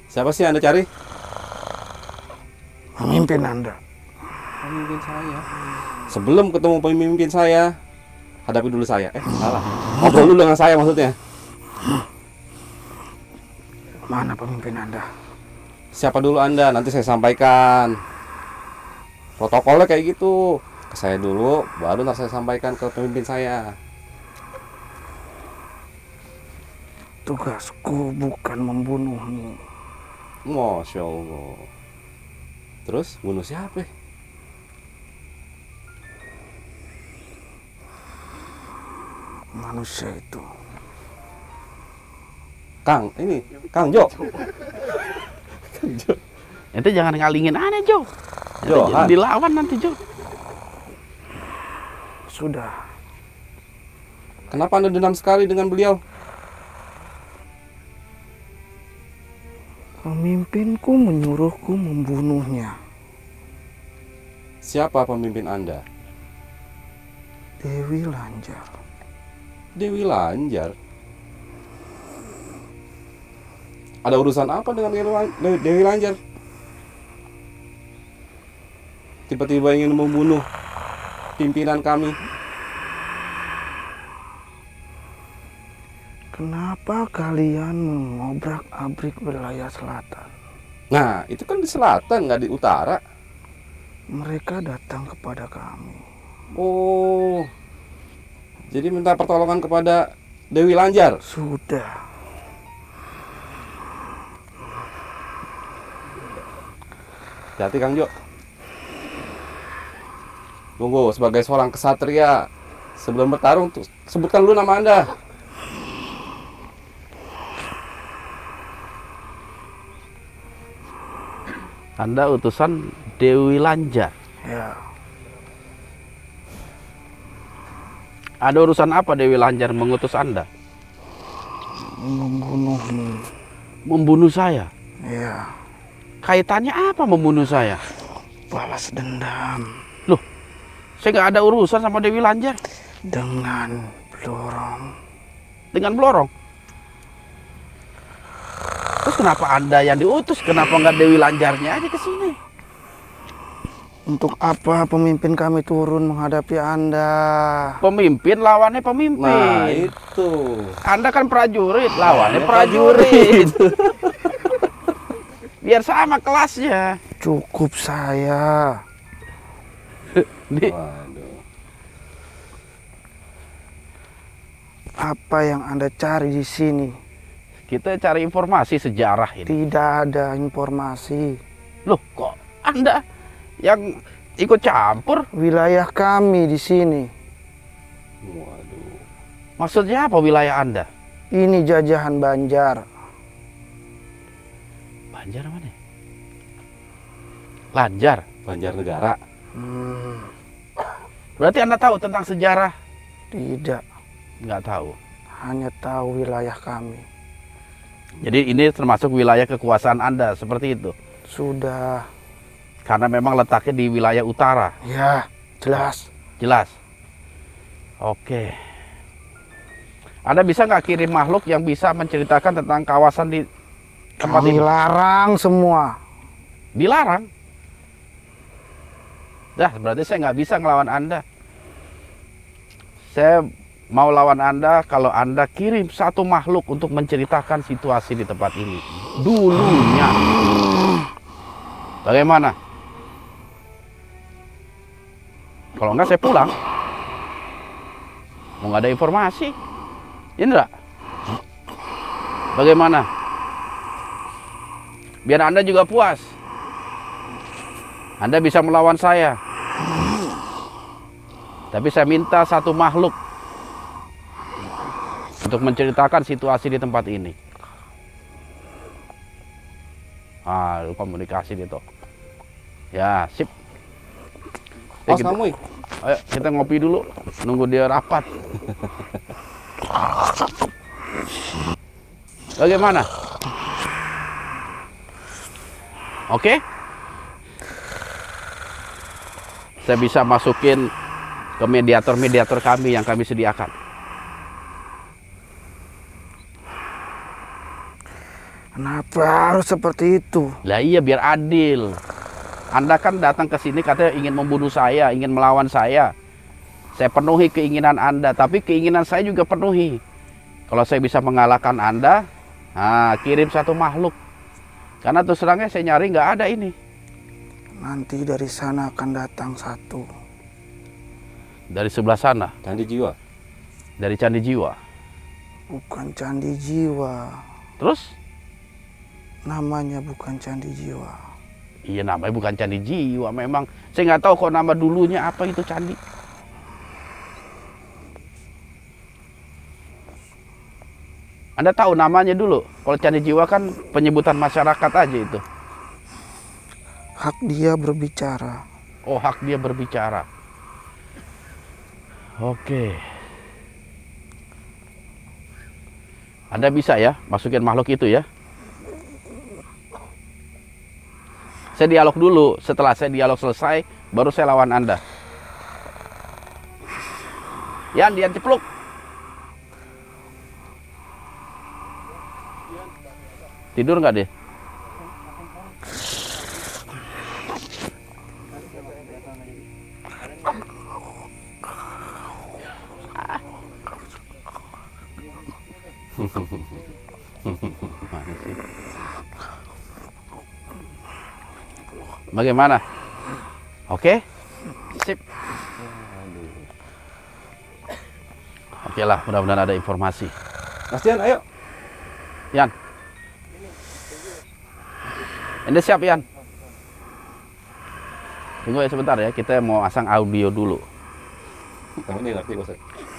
Speaker 5: Siapa sih Anda cari?
Speaker 6: Pemimpin Anda.
Speaker 5: Pemimpin saya. Sebelum ketemu pemimpin saya, hadapi dulu saya. Salah. Ngobrol dulu dengan saya maksudnya.
Speaker 6: Mana pemimpin Anda?
Speaker 5: Siapa dulu Anda? Nanti saya sampaikan. Protokolnya kayak gitu. Ke saya dulu, baru nanti saya sampaikan ke pemimpin saya.
Speaker 6: Tugasku bukan membunuhmu.
Speaker 5: Masya Allah. Terus bunuh siapa?
Speaker 6: Manusia itu.
Speaker 5: Kang, ini Kang Jo.
Speaker 1: Ente jangan ngalingin aneh, Jo.
Speaker 5: Jo, Han.
Speaker 1: Dilawan nanti, Jo.
Speaker 6: Sudah.
Speaker 5: Kenapa Anda dendam sekali dengan beliau?
Speaker 6: Pemimpinku menyuruhku membunuhnya.
Speaker 5: Siapa pemimpin Anda?
Speaker 6: Dewi Lanjar.
Speaker 5: Dewi Lanjar. Ada urusan apa dengan Dewi Lanjar? Tiba-tiba ingin membunuh pimpinan kami.
Speaker 6: Kenapa kalian mengobrak-abrik wilayah selatan?
Speaker 5: Nah, itu kan di selatan, nggak di utara.
Speaker 6: Mereka datang kepada kami.
Speaker 5: Oh, jadi minta pertolongan kepada Dewi Lanjar.
Speaker 6: Sudah.
Speaker 5: Hati Kang Jo. Tunggu, sebagai seorang kesatria, sebelum bertarung, sebutkan dulu nama Anda.
Speaker 1: Anda utusan Dewi Lanjar.
Speaker 6: Ya,
Speaker 1: Ada urusan apa Dewi Lanjar mengutus Anda?
Speaker 6: membunuhmu.
Speaker 1: Membunuh saya.
Speaker 6: Ya,
Speaker 1: Kaitannya apa membunuh saya?
Speaker 6: balas dendam
Speaker 1: Loh, saya nggak ada urusan sama Dewi Lanjar.
Speaker 6: dengan Blorong.
Speaker 1: Dengan Blorong. Terus kenapa Anda yang diutus? Kenapa nggak Dewi Lanjarnya aja ke sini?
Speaker 6: Untuk apa pemimpin kami turun menghadapi Anda?
Speaker 1: Pemimpin lawannya pemimpin.
Speaker 5: Nah, itu.
Speaker 1: Anda kan prajurit, lawannya prajurit. Biar sama kelasnya.
Speaker 6: Cukup saya.
Speaker 1: Nih,
Speaker 5: Waduh.
Speaker 6: Apa yang Anda cari di sini?
Speaker 1: kita cari informasi sejarah ini.
Speaker 6: Tidak ada informasi.
Speaker 1: Loh, kok Anda yang ikut campur?
Speaker 6: Wilayah kami di sini.
Speaker 5: Waduh.
Speaker 1: Maksudnya apa wilayah Anda?
Speaker 6: Ini jajahan Banjar.
Speaker 1: Banjar mana? Lanjar.
Speaker 5: Banjarnegara.
Speaker 6: Hmm,
Speaker 1: Berarti Anda tahu tentang sejarah?
Speaker 6: tidak.
Speaker 1: Nggak tahu.
Speaker 6: Hanya tahu wilayah kami.
Speaker 1: Jadi ini termasuk wilayah kekuasaan Anda, seperti itu.
Speaker 6: Sudah.
Speaker 1: Karena memang letaknya di wilayah utara.
Speaker 6: Ya, jelas.
Speaker 1: Jelas. Oke. Anda bisa nggak kirim makhluk yang bisa menceritakan tentang kawasan di tempat
Speaker 6: Kami
Speaker 1: ini?
Speaker 6: larang semua.
Speaker 1: Dilarang. Dah, berarti saya nggak bisa ngelawan Anda. Saya mau lawan Anda kalau Anda kirim satu makhluk untuk menceritakan situasi di tempat ini. Dulunya. Bagaimana? Kalau enggak saya pulang. Mau nggak ada informasi. Indra. Bagaimana? Biar Anda juga puas. Anda bisa melawan saya. Tapi saya minta satu makhluk untuk menceritakan situasi di tempat ini. Komunikasi itu. Ya, sip.
Speaker 5: Mas Kamui.
Speaker 1: Ayo kita ngopi dulu, nunggu dia rapat. Bagaimana? Oke? Saya bisa masukin ke mediator-mediator kami yang kami sediakan.
Speaker 6: Kenapa harus seperti itu?
Speaker 1: Lah iya, biar adil. Anda kan datang ke sini katanya ingin membunuh saya, ingin melawan saya. Saya penuhi keinginan Anda, tapi keinginan saya juga penuhi. Kalau saya bisa mengalahkan Anda, kirim satu makhluk. Karena terus terangnya saya nyari nggak ada ini.
Speaker 6: Nanti dari sana akan datang satu.
Speaker 1: Dari sebelah sana,
Speaker 5: Candi Jiwa.
Speaker 1: dari Candi Jiwa.
Speaker 6: Bukan Candi Jiwa.
Speaker 1: Terus?
Speaker 6: Namanya bukan Candi Jiwa.
Speaker 1: Iya, namanya bukan Candi Jiwa. Memang saya nggak tahu kok nama dulunya apa itu candi. Anda tahu namanya dulu? Kalau Candi Jiwa kan penyebutan masyarakat aja itu.
Speaker 6: Hak dia berbicara.
Speaker 1: Oh, hak dia berbicara. Oke. Anda bisa ya masukin makhluk itu ya. Saya dialog dulu. Setelah saya dialog selesai, baru saya lawan Anda. Dian cepluk. Tidur nggak dia? Bagaimana? Oke? Sip. Oke lah, mudah-mudahan ada informasi.
Speaker 5: Mas Dian, ayo.
Speaker 1: Yan. Ini siap, Yan. Tunggu ya sebentar ya, kita mau asang audio dulu.
Speaker 5: Kamu ini ngerti, Bos?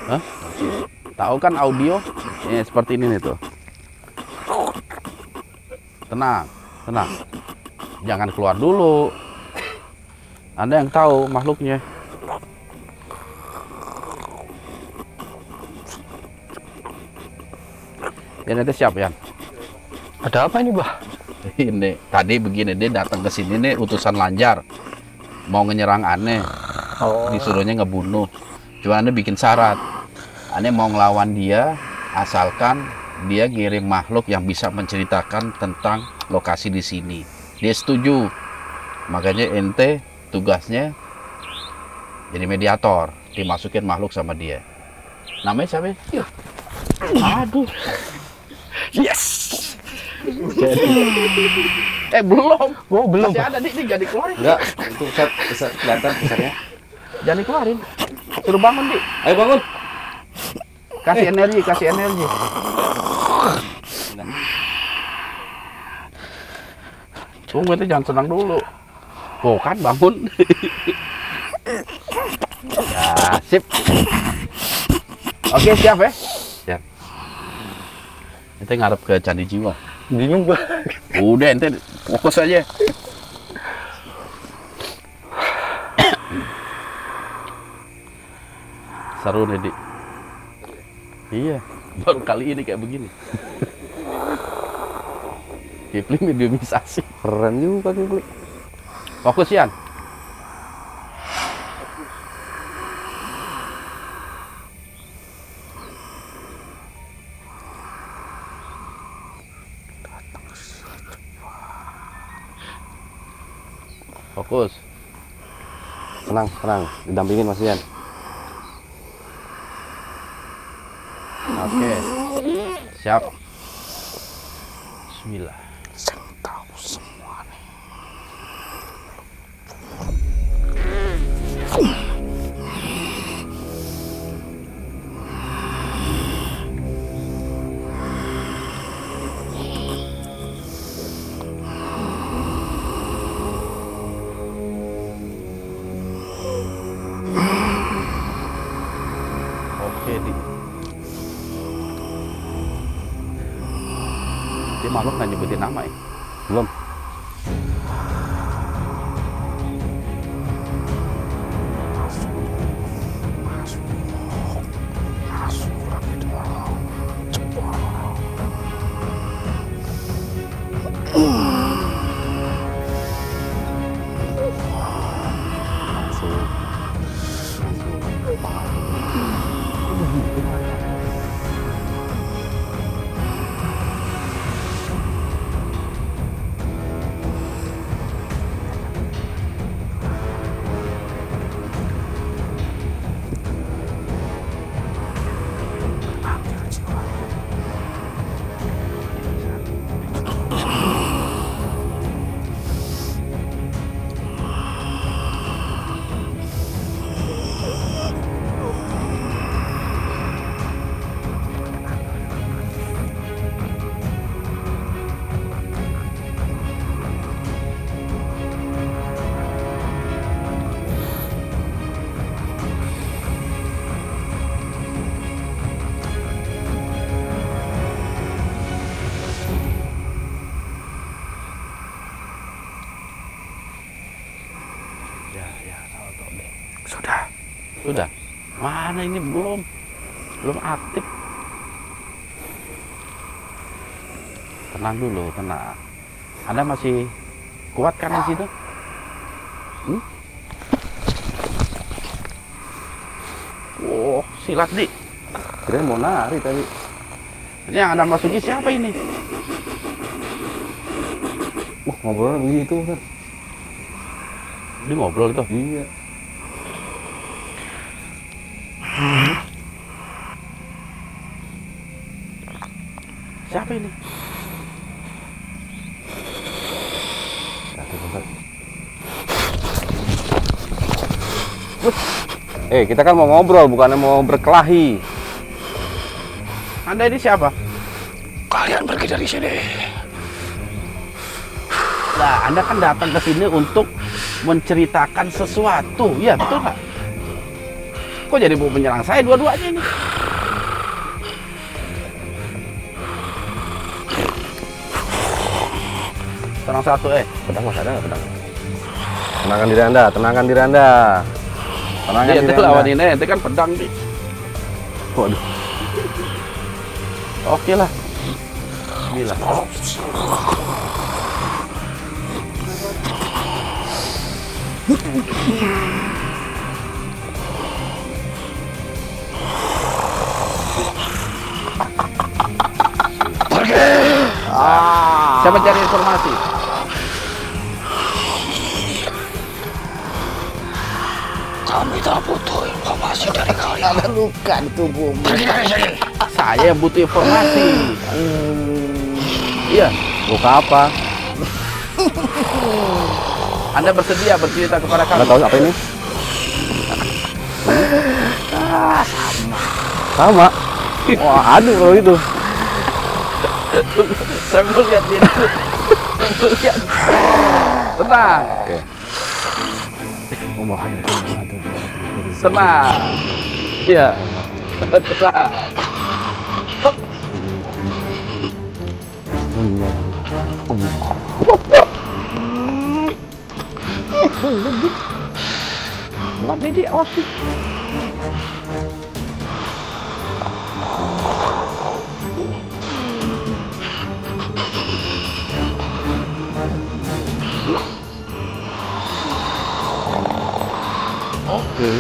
Speaker 1: Hah? Tahu kan audio? Ini seperti ini nih tuh. Tenang, tenang. Jangan keluar dulu. Anda yang tahu makhluknya. Ya nanti siap ya.
Speaker 3: Ada apa ini, Bah?
Speaker 1: Ini tadi begini, dia datang ke sini nih utusan Lanjar. Mau ngenyerang aneh.
Speaker 3: Oh.
Speaker 1: Disuruhnya ngebunuh. Cuma aneh bikin syarat. Aneh mau ngelawan dia asalkan dia ngirim makhluk yang bisa menceritakan tentang lokasi di sini. Dia setuju. Makanya ente tugasnya jadi mediator, dimasukin makhluk sama dia. Namanya siapa? Ya? Aduh.
Speaker 3: Yes.
Speaker 1: Belum.
Speaker 3: Oh, belum.
Speaker 1: Masih ada nih, jangan dikeluarin.
Speaker 5: Enggak, itu bisa kelihatan besarnya.
Speaker 1: Jangan dikeluarin. Suruh bangun, Dik.
Speaker 5: Ayo bangun.
Speaker 1: Kasih energi, kasih energi. Tunggu, itu jangan senang dulu. Oh kan, bangun. Ya, sip. Oke, siap ya? Siap. Ente ngarep ke Candi Jiwa.
Speaker 3: Bingung, Bah.
Speaker 1: Udah, ente fokus aja. Seru nih, Dik. Iya, baru kali ini kayak begini. Kipling mediumisasi.
Speaker 5: Keren juga Kipling.
Speaker 1: Fokus, Yan. Fokus.
Speaker 5: Tenang, tenang. Didampingin Mas Yan.
Speaker 1: Oke. Siap. Bismillah. Oke, dia makhluk nggak nyebutin nama ya?
Speaker 5: Belum. Sudah. Mana ini belum aktif. Tenang dulu, tenang. Anda masih kuat kan di situ? Oh, silat di. Kira mau nari tadi.
Speaker 1: Ini yang Anda masuki siapa ini?
Speaker 5: Ngobrol begitu kan.
Speaker 1: Dia ngobrol itu.
Speaker 5: Iya.
Speaker 1: Siapa ini?
Speaker 5: Kita kan mau ngobrol, bukannya mau berkelahi.
Speaker 1: Anda ini siapa?
Speaker 4: Kalian pergi dari sini.
Speaker 1: Nah, Anda kan datang ke sini untuk menceritakan sesuatu. Ya, betul nggak? Kok jadi mau menyerang saya dua-duanya ini? Tenang satu,
Speaker 5: Pedang Mas, ada nggak pedang? Tenangkan diri Anda, tenangkan diri Anda. Tenangkan
Speaker 1: Iya,
Speaker 5: diri
Speaker 1: itu lawan
Speaker 5: Anda.
Speaker 1: ini, itu kan pedang nih.
Speaker 5: Waduh.
Speaker 1: Oke lah. Bismillah. Siapa cari informasi?
Speaker 4: Kami tak butuh informasi dari kalian.
Speaker 2: Ada luka di tubuhmu.
Speaker 4: Pergi dari sini.
Speaker 1: Saya yang butuh informasi. Iya.
Speaker 5: Luka apa?
Speaker 1: Anda bersedia bercerita kepada kami?
Speaker 5: Anda tahu apa ini? Sama. Wah, aduh kalau itu.
Speaker 1: Saya mau lihat dia. Saya mau lihat. Tenang.
Speaker 5: Oke.
Speaker 1: Tenang. Iya. Tenang. Mati dia, awas sih.
Speaker 6: Oke.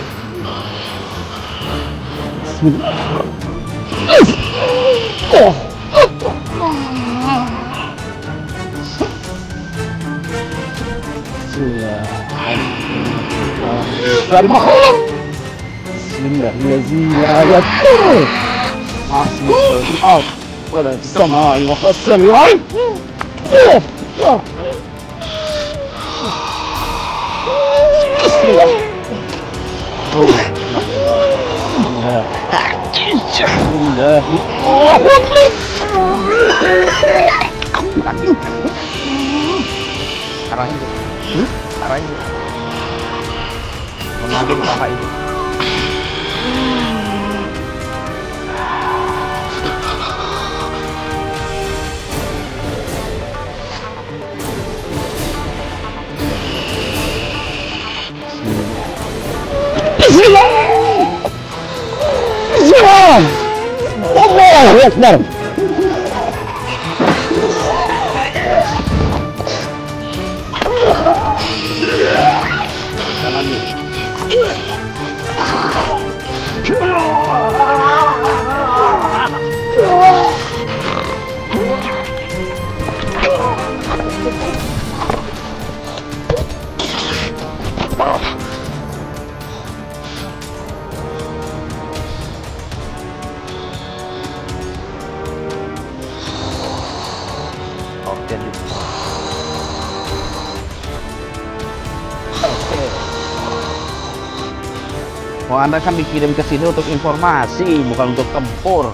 Speaker 1: Oh, Anda kan dikirim ke sini untuk informasi, bukan untuk tempur.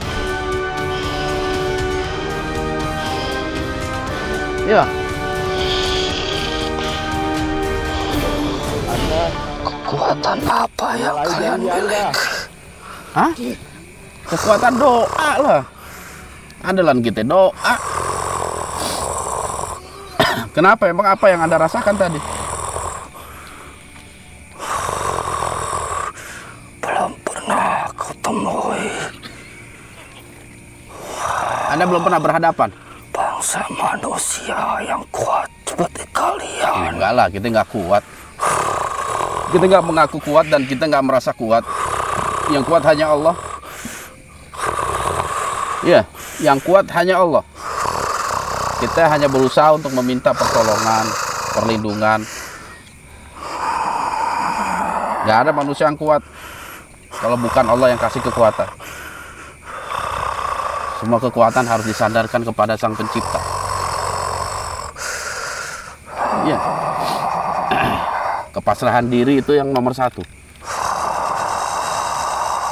Speaker 1: Ya.
Speaker 4: Kekuatan apa yang kalian miliki?
Speaker 1: Hah? Kekuatan doa lah. Andalan kita doa. Kenapa? Emang apa yang Anda rasakan tadi?
Speaker 4: Belum pernah aku temui
Speaker 1: Anda belum pernah berhadapan?
Speaker 4: bangsa manusia yang kuat seperti kalian.
Speaker 1: Enggak lah, kita nggak kuat. Kita nggak mengaku kuat dan kita nggak merasa kuat. Yang kuat hanya Allah. Ya, yang kuat hanya Allah. Kita hanya berusaha untuk meminta pertolongan, perlindungan. Nggak ada manusia yang kuat kalau bukan Allah yang kasih kekuatan. Semua kekuatan harus disandarkan kepada Sang Pencipta. Iya. Kepasrahan diri itu yang nomor satu.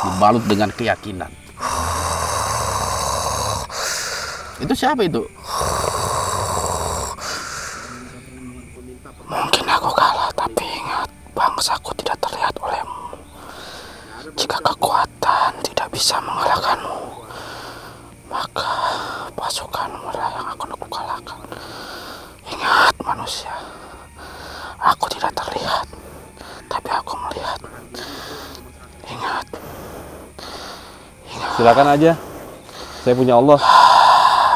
Speaker 1: Dibalut dengan keyakinan. Itu siapa itu?
Speaker 4: Mungkin aku kalah, tapi ingat, bangsaku tidak terlihat olehmu. Jika kekuatan tidak bisa mengalahkanmu, maka pasukanmu lah yang akan aku kalahkan. Ingat manusia, aku tidak terlihat, tapi aku melihat. Ingat.
Speaker 5: Silakan aja. Saya punya Allah.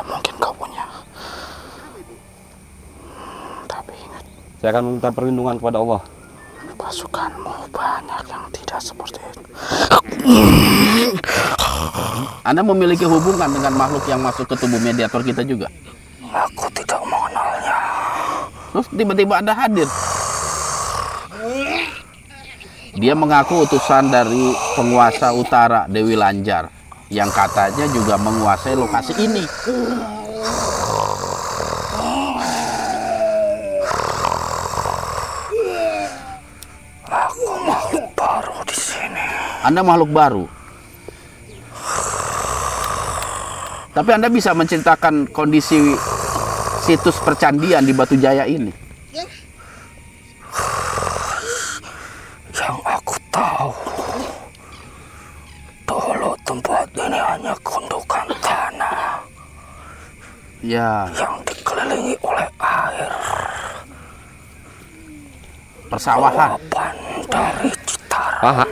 Speaker 4: Mungkin kau punya. Tapi ingat,
Speaker 5: Saya akan meminta perlindungan kepada Allah.
Speaker 4: pasukanmu banyak yang tidak seperti itu.
Speaker 1: Anda memiliki hubungan dengan makhluk yang masuk ke tubuh mediator kita juga.
Speaker 4: Aku tidak mengenalnya.
Speaker 1: Terus tiba-tiba Anda hadir. Dia mengaku utusan dari penguasa utara, Dewi Lanjar, yang katanya juga menguasai lokasi ini.
Speaker 4: Aku makhluk baru di sini.
Speaker 1: Anda makhluk baru. Tapi Anda bisa menceritakan kondisi situs percandian di Batu Jaya ini.
Speaker 4: Yang aku tahu, dulu tempat ini hanya gundukan tanah
Speaker 1: Ya,
Speaker 4: yang dikelilingi oleh air.
Speaker 1: persawahan.
Speaker 4: Luapan dari Citara.
Speaker 5: Paha.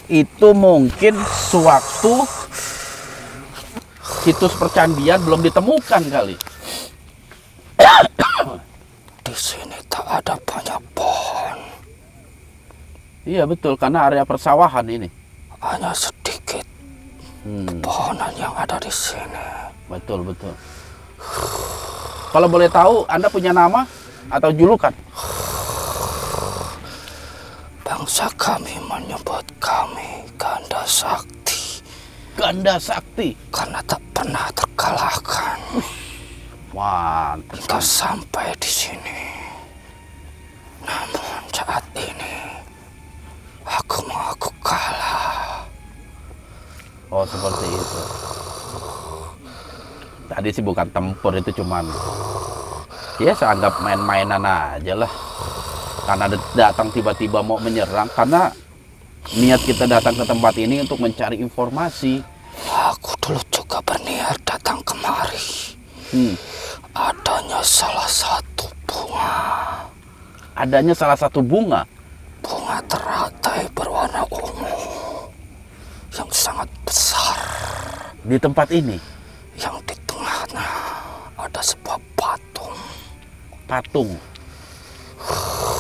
Speaker 1: Itu mungkin sewaktu situs percandian belum ditemukan kali.
Speaker 4: Di sini tak ada banyak pohon.
Speaker 1: Iya betul, karena area persawahan ini.
Speaker 4: Hanya sedikit pepohonan yang ada di sini.
Speaker 1: Betul, betul. Kalau boleh tahu, Anda punya nama atau julukan?
Speaker 4: Bangsa kami menyebut kami Ganda Sakti.
Speaker 1: Ganda Sakti.
Speaker 4: Karena tak pernah terkalahkan.
Speaker 1: Mantap.
Speaker 4: Hingga sampai di sini. Namun saat ini aku mengaku kalah.
Speaker 1: Oh, seperti itu. Tadi sih bukan tempur, itu cuman ya seanggap main-mainan aja lah. Karena datang tiba-tiba mau menyerang, karena niat kita datang ke tempat ini untuk mencari informasi.
Speaker 4: Aku dulu juga berniat datang kemari. Adanya salah satu bunga.
Speaker 1: Adanya salah satu bunga.
Speaker 4: Bunga teratai berwarna ungu yang sangat besar.
Speaker 1: Di tempat ini.
Speaker 4: Yang di tengahnya ada sebuah patung.
Speaker 1: Patung.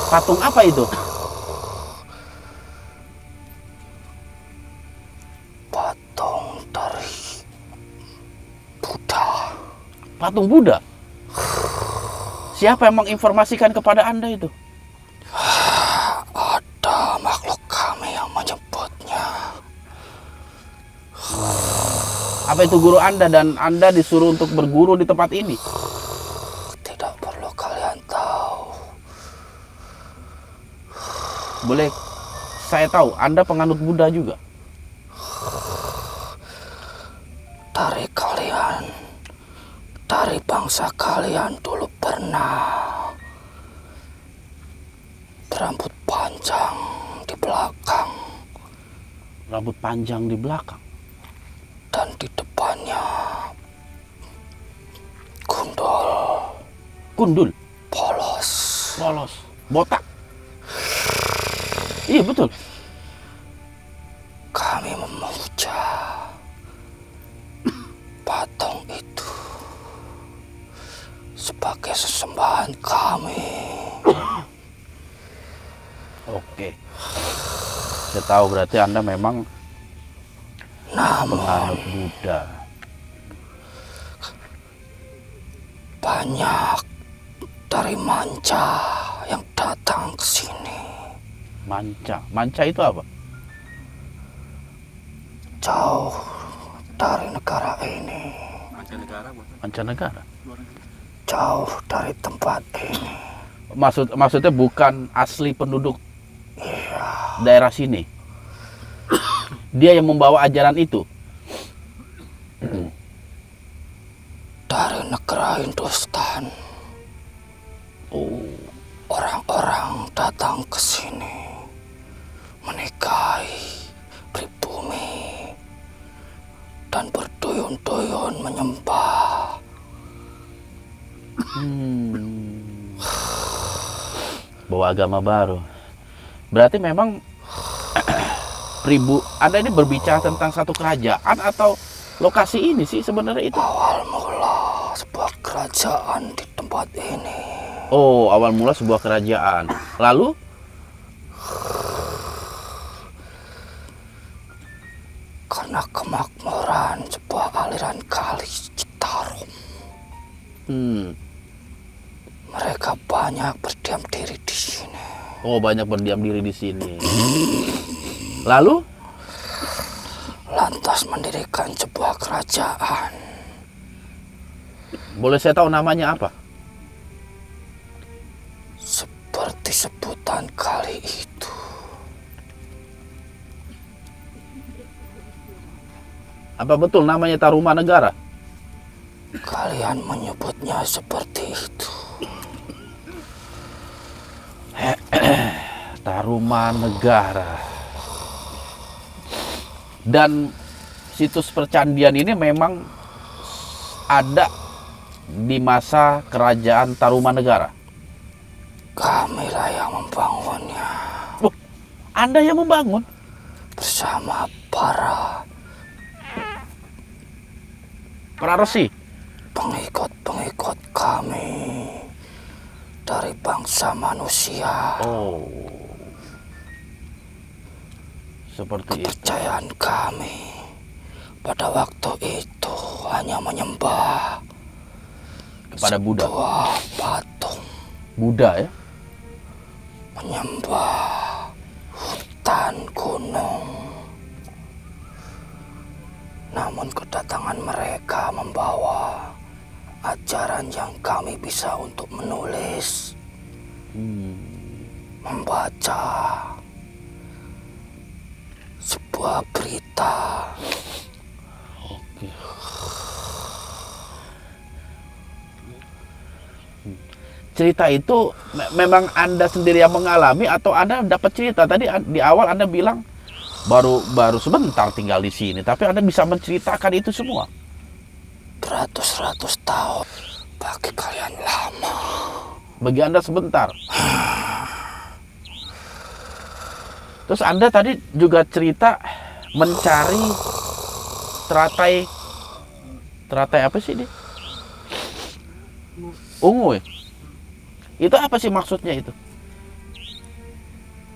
Speaker 1: Patung apa itu?
Speaker 4: Patung dari Buddha.
Speaker 1: Patung Buddha? Siapa yang menginformasikan kepada Anda itu?
Speaker 4: Ada makhluk kami yang menyebutnya.
Speaker 1: Apa itu guru Anda dan Anda disuruh untuk berguru di tempat ini?
Speaker 4: Tidak perlu kalian tahu.
Speaker 1: Boleh saya tahu, Anda penganut Buddha juga?
Speaker 4: Dari bangsa kalian dulu pernah berambut panjang di belakang.
Speaker 1: Rambut panjang di belakang?
Speaker 4: Dan di depannya gundul.
Speaker 1: Gundul?
Speaker 4: Polos.
Speaker 1: Polos. Botak? Iya betul.
Speaker 4: Kami memuja patung itu sebagai sesembahan kami.
Speaker 1: Oke. Saya tahu berarti Anda memang penganut Buddha.
Speaker 4: Banyak dari manca yang datang ke sini.
Speaker 1: Manca? Manca itu apa?
Speaker 4: Jauh dari negara ini.
Speaker 1: Mancanegara?
Speaker 4: Jauh dari tempat ini.
Speaker 1: Maksudnya bukan asli penduduk daerah sini. Dia yang membawa ajaran itu.
Speaker 4: Dari negara Hindustan. Orang-orang datang ke sini menikahi pribumi dan berduyun-duyun menyembah.
Speaker 1: Bawa agama baru. Berarti memang Anda ini berbicara tentang satu kerajaan atau lokasi ini sih sebenarnya itu?
Speaker 4: Awal mula sebuah kerajaan di tempat ini.
Speaker 1: Oh, awal mula sebuah kerajaan. Lalu?
Speaker 4: Karena kemakmuran sebuah aliran kali Citarum. Mereka banyak berdiam diri di sini.
Speaker 1: Oh, banyak berdiam diri di sini. Lalu?
Speaker 4: Lantas mendirikan sebuah kerajaan.
Speaker 1: Boleh saya tahu namanya apa?
Speaker 4: Seperti sebutan kali itu.
Speaker 1: Apa betul namanya Tarumanegara?
Speaker 4: Kalian menyebutnya seperti itu.
Speaker 1: Tarumanegara. Dan situs percandian ini memang ada di masa kerajaan Tarumanegara.
Speaker 4: Kamilah yang membangunnya.
Speaker 1: Oh, Anda yang membangun?
Speaker 4: Bersama para
Speaker 1: resi?
Speaker 4: Pengikut-pengikut kami dari bangsa manusia.
Speaker 1: Oh. Seperti itu.
Speaker 4: Kepercayaan kami pada waktu itu hanya menyembah
Speaker 1: Kepada Buddha.
Speaker 4: sebuah patung,
Speaker 1: Buddha ya.
Speaker 4: menyembah hutan gunung. Namun kedatangan mereka membawa ajaran yang kami bisa untuk menulis, membaca sebuah berita.
Speaker 1: Oke. Cerita itu memang Anda sendiri yang mengalami atau Anda dapat cerita? Tadi di awal Anda bilang baru sebentar tinggal di sini, tapi Anda bisa menceritakan itu semua.
Speaker 4: Beratus-ratus tahun bagi kalian lama.
Speaker 1: Bagi Anda sebentar. Terus Anda tadi juga cerita mencari teratai apa sih ini? Ungu ya? Itu apa sih maksudnya itu?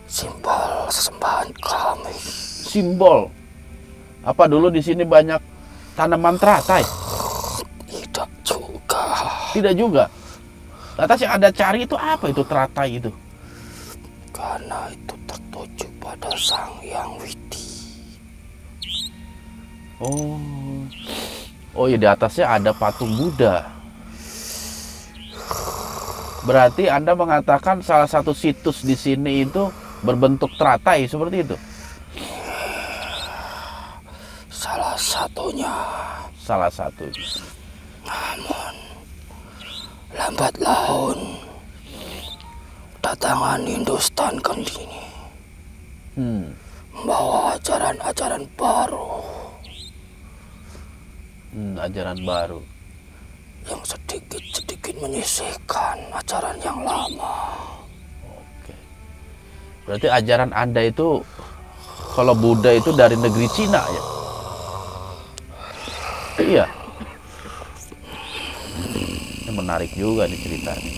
Speaker 4: Simbol sesembahan kami.
Speaker 1: Simbol. Apa dulu di sini banyak tanaman teratai?
Speaker 4: Tidak juga.
Speaker 1: Tidak juga. Atas yang Anda cari itu apa itu teratai itu?
Speaker 4: Karena itu tertuju pada Sang Yang Widi.
Speaker 1: Oh ya, di atasnya ada patung Buddha. Berarti Anda mengatakan salah satu situs di sini itu berbentuk teratai seperti itu?
Speaker 4: Salah satunya.
Speaker 1: Salah satunya.
Speaker 4: Namun lambat laun datangan Hindustan Kendini membawa ajaran-ajaran baru
Speaker 1: Ajaran baru
Speaker 4: yang sedikit-sedikit menyisihkan ajaran yang lama.
Speaker 1: Oke. Berarti ajaran Anda itu, kalau Buddha itu dari negeri Cina ya? Iya. Ini menarik juga nih ceritanya.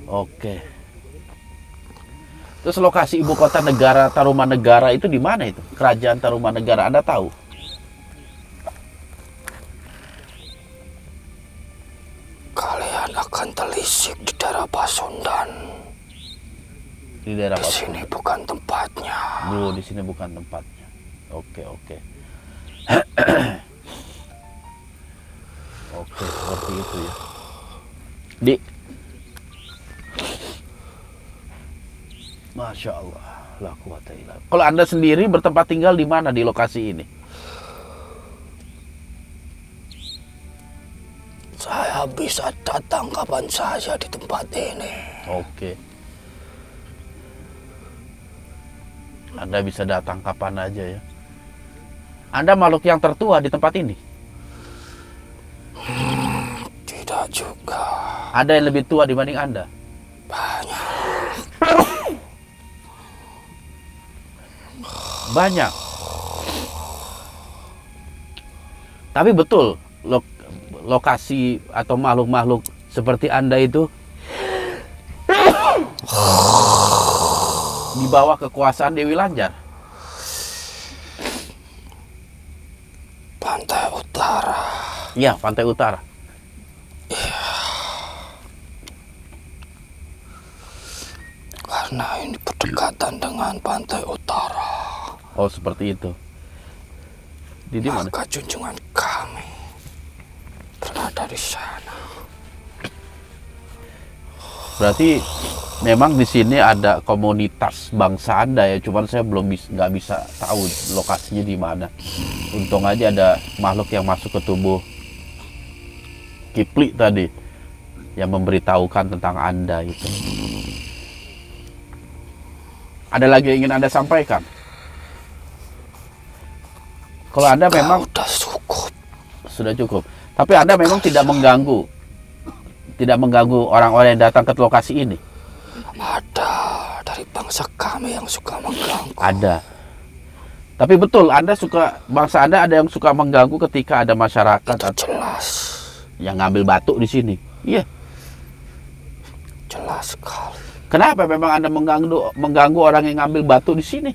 Speaker 1: Oke. Terus lokasi ibu kota negara Tarumanegara itu di mana itu? Kerajaan Tarumanegara, Anda tahu?
Speaker 4: Kalian akan telisik di daerah Pasundan.
Speaker 1: Di daerah
Speaker 4: Di sini bukan tempatnya.
Speaker 1: Di sini bukan tempatnya. Oke. Oke, seperti itu ya. Masya Allah, la quwata illa billah. Kalau Anda sendiri bertempat tinggal di mana di lokasi ini?
Speaker 4: Saya bisa datang kapan saja di tempat ini.
Speaker 1: Oke. Anda bisa datang kapan aja ya. Anda makhluk yang tertua di tempat ini?
Speaker 4: Tidak juga.
Speaker 1: Ada yang lebih tua dibanding Anda? Banyak. Tapi betul, lokasi atau makhluk-makhluk seperti Anda itu di bawah kekuasaan Dewi Lanjar.
Speaker 4: Pantai Utara.
Speaker 1: Ya, Pantai Utara.
Speaker 4: Karena ini berdekatan dengan Pantai Utara.
Speaker 1: Oh, seperti itu. Di mana?
Speaker 4: Maka junjungan kami berada di sana.
Speaker 1: Berarti memang di sini ada komunitas bangsa Anda ya, cuman saya nggak bisa tahu lokasinya di mana. Untung aja ada makhluk yang masuk ke tubuh Kipli tadi yang memberitahukan tentang Anda itu. Ada lagi yang ingin Anda sampaikan? Kalau Anda memang sudah cukup. Tapi Anda memang tidak mengganggu orang-orang yang datang ke lokasi ini.
Speaker 4: Ada dari bangsa kami yang suka mengganggu.
Speaker 1: Ada. Tapi betul, bangsa Anda ada yang suka mengganggu ketika ada masyarakat
Speaker 4: Itu jelas.
Speaker 1: yang ngambil batu di sini. Iya.
Speaker 4: sekali.
Speaker 1: Kenapa memang Anda mengganggu orang yang ngambil batu di sini?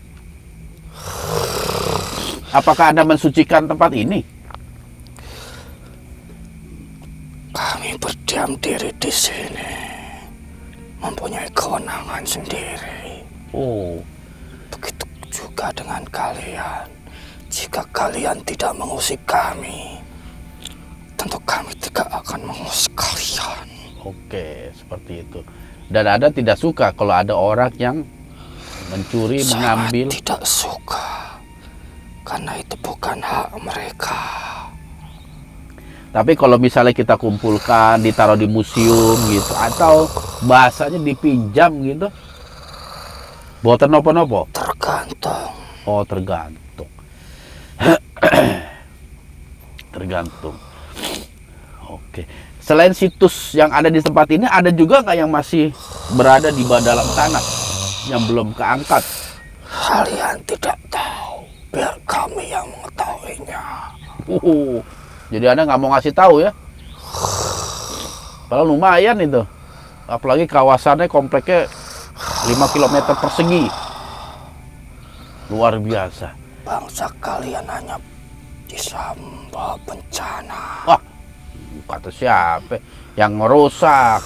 Speaker 1: Apakah Anda mensucikan tempat ini?
Speaker 4: Kami berdiam diri di sini, mempunyai kewenangan sendiri.
Speaker 1: Oh,
Speaker 4: Begitu juga dengan kalian. Jika kalian tidak mengusik kami, tentu kami tidak akan mengusik kalian.
Speaker 1: oke, seperti itu. Dan Anda tidak suka kalau ada orang yang mencuri, mengambil.
Speaker 4: Sangat tidak suka, karena itu bukan hak mereka.
Speaker 1: Tapi kalau misalnya kita kumpulkan, ditaruh di museum gitu, atau bahasanya dipinjam gitu, boten nopo-nopo.
Speaker 4: Tergantung.
Speaker 1: Oh, tergantung. Tergantung. Oke. Selain situs yang ada di tempat ini, ada juga nggak yang masih berada di bawah dalam tanah yang belum keangkat?
Speaker 4: Kalian tidak tahu, biar kami yang mengetahuinya.
Speaker 1: Jadi Anda nggak mau ngasih tahu ya? Padahal lumayan itu. Apalagi kawasannya kompleknya 5 km persegi. Luar biasa.
Speaker 4: Bangsa kalian hanya disamba bencana.
Speaker 1: Wah, kata siapa? Yang ngerusak.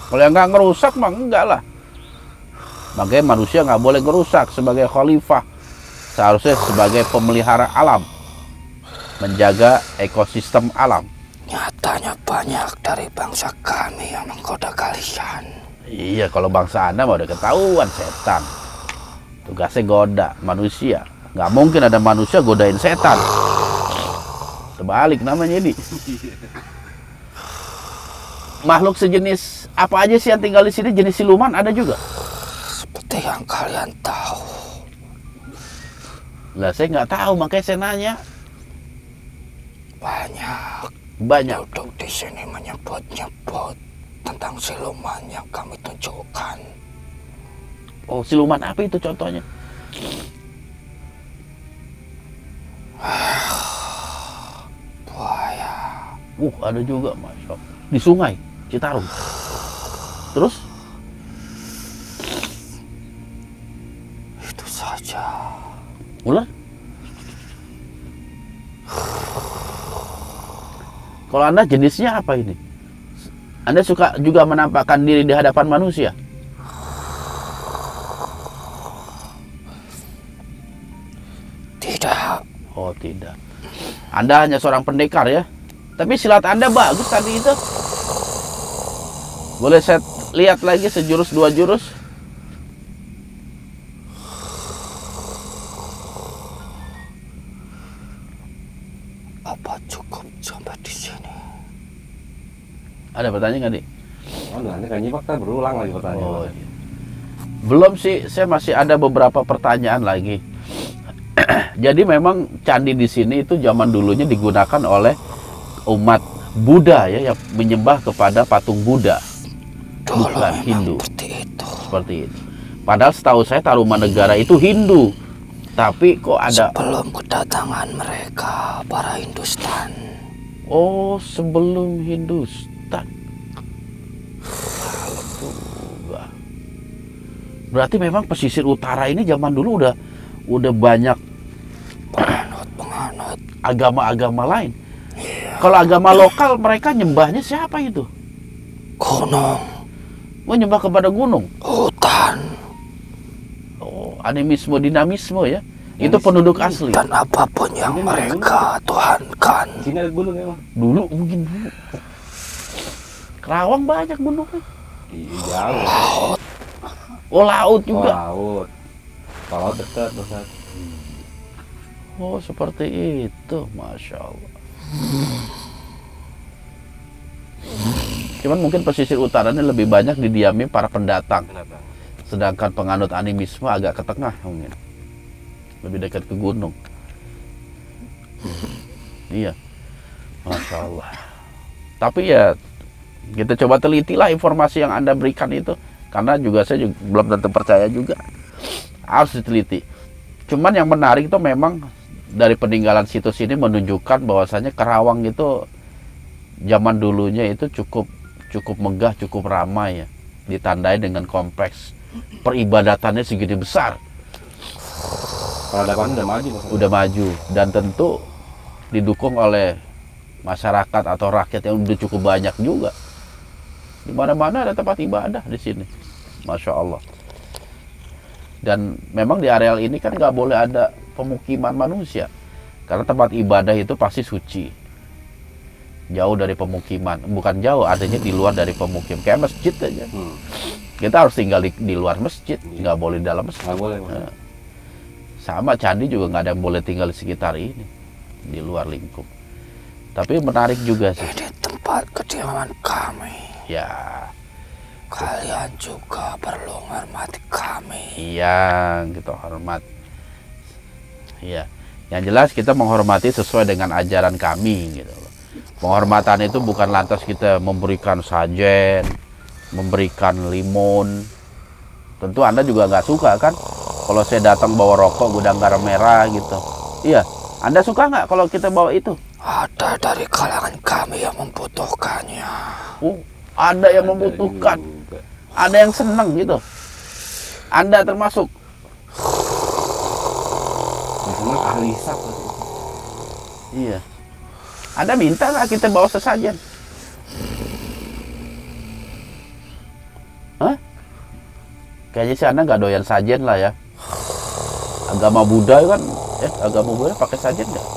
Speaker 1: Kalau yang nggak ngerusak mah enggak lah. Makanya manusia nggak boleh ngerusak sebagai khalifah. Seharusnya sebagai pemelihara alam. Menjaga ekosistem alam.
Speaker 4: Nyatanya banyak dari bangsa kami yang menggoda kalian.
Speaker 1: Iya, kalau bangsa Anda mah udah ketahuan setan. Tugasnya goda manusia. Nggak mungkin ada manusia godain setan. Terbalik namanya ini. Makhluk sejenis apa aja sih yang tinggal di sini? Jenis siluman ada juga?
Speaker 4: Seperti yang kalian tahu.
Speaker 1: Lah saya nggak tahu, makanya saya nanya. Banyak.
Speaker 4: Duduk di sini menyebut-nyebut tentang siluman yang kami tunjukkan.
Speaker 1: Oh, siluman apa itu contohnya?
Speaker 4: Buaya.
Speaker 1: Ada juga, Masya Allah. Di sungai Citarum. Terus?
Speaker 4: Itu saja.
Speaker 1: Ular? Kalau Anda jenisnya apa ini? Anda suka juga menampakkan diri di hadapan manusia?
Speaker 4: Tidak.
Speaker 1: Oh, tidak. Anda hanya seorang pendekar ya? Tapi silat Anda bagus tadi itu. Boleh saya lihat lagi sejurus dua jurus?
Speaker 4: Apa cukup sampai di sini?
Speaker 1: Ada pertanyaan nggak, Dik?
Speaker 5: Oh, nah, ini kan nyimak kan berulang lagi pertanyaan.
Speaker 1: Oh, iya. Belum sih, saya masih ada beberapa pertanyaan lagi. Jadi memang candi di sini itu zaman dulunya digunakan oleh umat Buddha ya, yang menyembah kepada patung Buddha,
Speaker 4: Dulu
Speaker 1: bukan
Speaker 4: memang
Speaker 1: Hindu.
Speaker 4: seperti itu.
Speaker 1: Seperti itu. Padahal setahu saya Tarumanegara itu Hindu, tapi kok ada?
Speaker 4: Sebelum kedatangan mereka, para Hindustan.
Speaker 1: Oh, sebelum Hindustan. Juga. Berarti memang pesisir utara ini zaman dulu udah banyak
Speaker 4: Penganut-penganut.
Speaker 1: agama-agama lain. Kalau agama lokal mereka nyembahnya siapa itu?
Speaker 4: Gunung.
Speaker 1: Oh, nyembah kepada gunung.
Speaker 4: Hutan.
Speaker 1: Oh, animisme, dinamisme ya. Itu penduduk asli.
Speaker 4: Dan apapun yang mereka tuhankan.
Speaker 5: Sini ada gunung emang.
Speaker 1: Dulu mungkin dulu. Kerawang banyak gunungnya.
Speaker 5: Iya, jauh.
Speaker 1: Oh, laut
Speaker 5: Oh,
Speaker 1: juga.
Speaker 5: laut. Kalau dekat, Ustaz.
Speaker 1: Oh, seperti itu. Masya Allah. Cuman mungkin pesisir utaranya lebih banyak didiami para pendatang. Sedangkan penganut animisme agak ke tengah mungkin. Lebih dekat ke gunung. Iya. Masya Allah. Tapi ya kita coba telitilah informasi yang Anda berikan itu. Karena juga saya juga belum tentu percaya juga. Harus diteliti. Cuman yang menarik itu memang dari peninggalan situs ini menunjukkan bahwasanya Kerawang itu zaman dulunya itu cukup megah, cukup ramai ya. ditandai dengan kompleks peribadatannya segini besar.
Speaker 5: Peradaban udah maju, Mas.
Speaker 1: Udah maju, dan tentu didukung oleh masyarakat atau rakyat yang udah cukup banyak juga. Di mana-mana ada tempat ibadah di sini, Masya Allah. Dan memang di areal ini kan nggak boleh ada pemukiman manusia, karena tempat ibadah itu pasti suci, jauh dari pemukiman. Bukan jauh, adanya di luar dari pemukiman, kayak masjid aja. Kita harus tinggal di luar masjid, nggak boleh di dalam masjid.
Speaker 5: Nggak boleh, Mas.
Speaker 1: Nah, sama candi juga nggak ada yang boleh tinggal di sekitar ini, di luar lingkup. Tapi menarik juga sih.
Speaker 4: Ini tempat kediaman kami.
Speaker 1: Ya,
Speaker 4: Kalian juga perlu menghormati kami.
Speaker 1: iya, kita hormat. Iya, yang jelas kita menghormati sesuai dengan ajaran kami gitu loh. Penghormatan itu bukan lantas kita memberikan sajen, memberikan limun. Tentu Anda juga nggak suka kan kalau saya datang bawa rokok gudang garam merah gitu. Iya, Anda suka nggak kalau kita bawa itu?
Speaker 4: Ada dari kalangan kami yang membutuhkannya.
Speaker 1: Oh, ada yang membutuhkan, ada yang senang gitu. Anda termasuk.
Speaker 5: Misalnya ahli hisab.
Speaker 1: Iya. Anda minta nggak kita bawa sesajen? Hah? Kayaknya sih Anda nggak doyan sajen lah ya. Agama Buddha kan, agama Buddha pakai sajen nggak?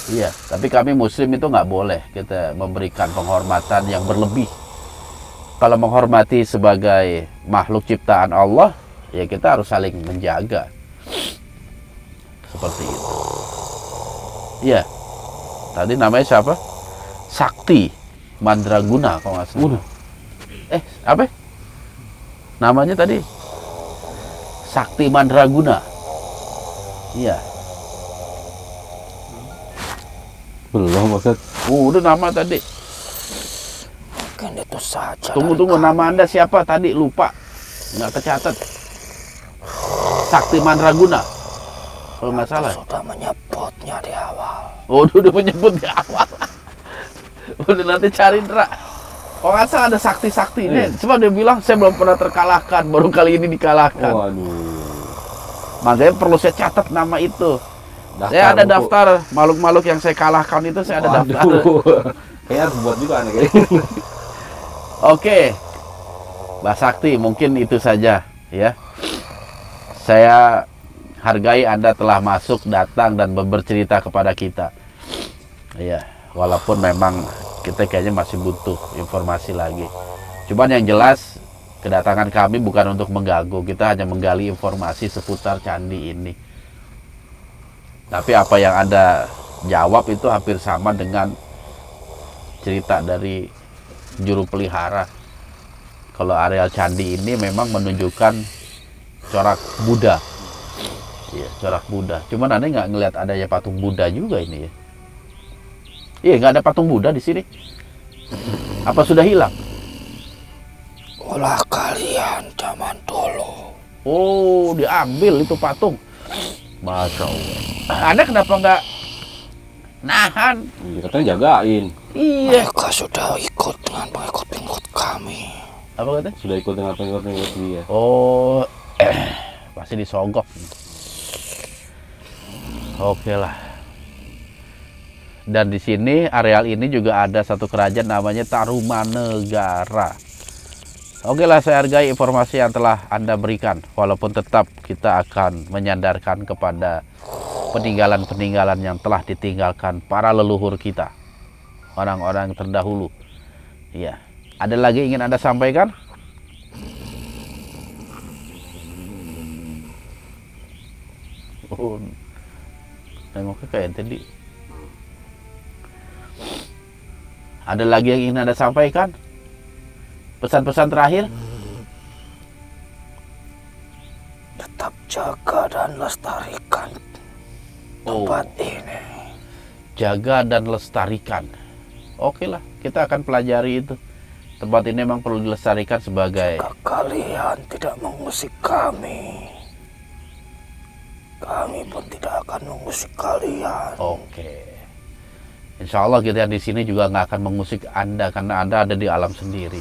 Speaker 1: Iya, tapi kami Muslim itu nggak boleh kita memberikan penghormatan yang berlebih. Kalau menghormati sebagai makhluk ciptaan Allah, ya kita harus saling menjaga. Seperti itu. Iya. Tadi namanya siapa? Sakti Mandraguna kalau nggak salah. Apa? Namanya tadi Sakti Mandraguna. Iya.
Speaker 5: Belum, Mas.
Speaker 1: Udah nama tadi.
Speaker 4: Mungkin itu saja.
Speaker 1: Tunggu, nama Anda siapa tadi? Lupa. Nggak tercatat. Sakti Mandraguna. Kalau nggak salah.
Speaker 4: Sudah menyebutnya di awal.
Speaker 1: Oh, udah menyebut di awal. Udah nanti cari Ndra. Kalau nggak salah ada sakti-sakti ini. Cuma dia bilang saya belum pernah terkalahkan, baru kali ini dikalahkan.
Speaker 5: Waduh.
Speaker 1: Makanya perlu saya catat nama itu.
Speaker 5: Daftar
Speaker 1: Saya ada
Speaker 5: buku.
Speaker 1: daftar makhluk-makhluk yang saya kalahkan itu, saya ada daftar.
Speaker 5: Kayaknya harus buat juga aneh kayaknya.
Speaker 1: Oke, Mbak Sakti, mungkin itu saja ya. Saya hargai Anda telah masuk, datang dan bercerita kepada kita. Iya, walaupun memang kita kayaknya masih butuh informasi lagi. Cuman yang jelas kedatangan kami bukan untuk mengganggu, kita hanya menggali informasi seputar candi ini. Tapi apa yang Anda jawab itu hampir sama dengan cerita dari juru pelihara. Kalau areal candi ini memang menunjukkan corak Buddha. Iya, corak Buddha. Cuman Anda nggak ngelihat adanya patung Buddha juga ini ya? Iya, nggak ada patung Buddha di sini. Apa sudah hilang?
Speaker 4: Ulah kalian zaman dulu.
Speaker 1: Oh, diambil itu patung. Masya Allah. Anda kenapa nggak nahan?
Speaker 5: Iya, katanya jagain.
Speaker 1: Iya.
Speaker 4: Mereka sudah ikut dengan pengikut-pengikut kami.
Speaker 1: Apa katanya?
Speaker 5: Sudah ikut dengan pengikut-pengikut dia.
Speaker 1: Oh, pasti disogok. Oke lah. Dan di sini areal ini juga ada satu kerajaan namanya Tarumanegara. Oke lah, saya hargai informasi yang telah Anda berikan. Walaupun tetap kita akan menyandarkan kepada peninggalan-peninggalan yang telah ditinggalkan para leluhur kita, orang-orang terdahulu. Iya. Ada lagi ingin Anda sampaikan? Oh, nengoknya kayak tadi. Ada lagi yang ingin Anda sampaikan? Pesan-pesan terakhir?
Speaker 4: Tetap jaga dan lestarikan tempat ini.
Speaker 1: Jaga dan lestarikan. Oke lah, kita akan pelajari itu. Tempat ini memang perlu dilestarikan sebagai...
Speaker 4: Jika kalian tidak mengusik kami, kami pun tidak akan mengusik kalian.
Speaker 1: Oke. Insya Allah kita di sini juga nggak akan mengusik Anda karena Anda ada di alam sendiri.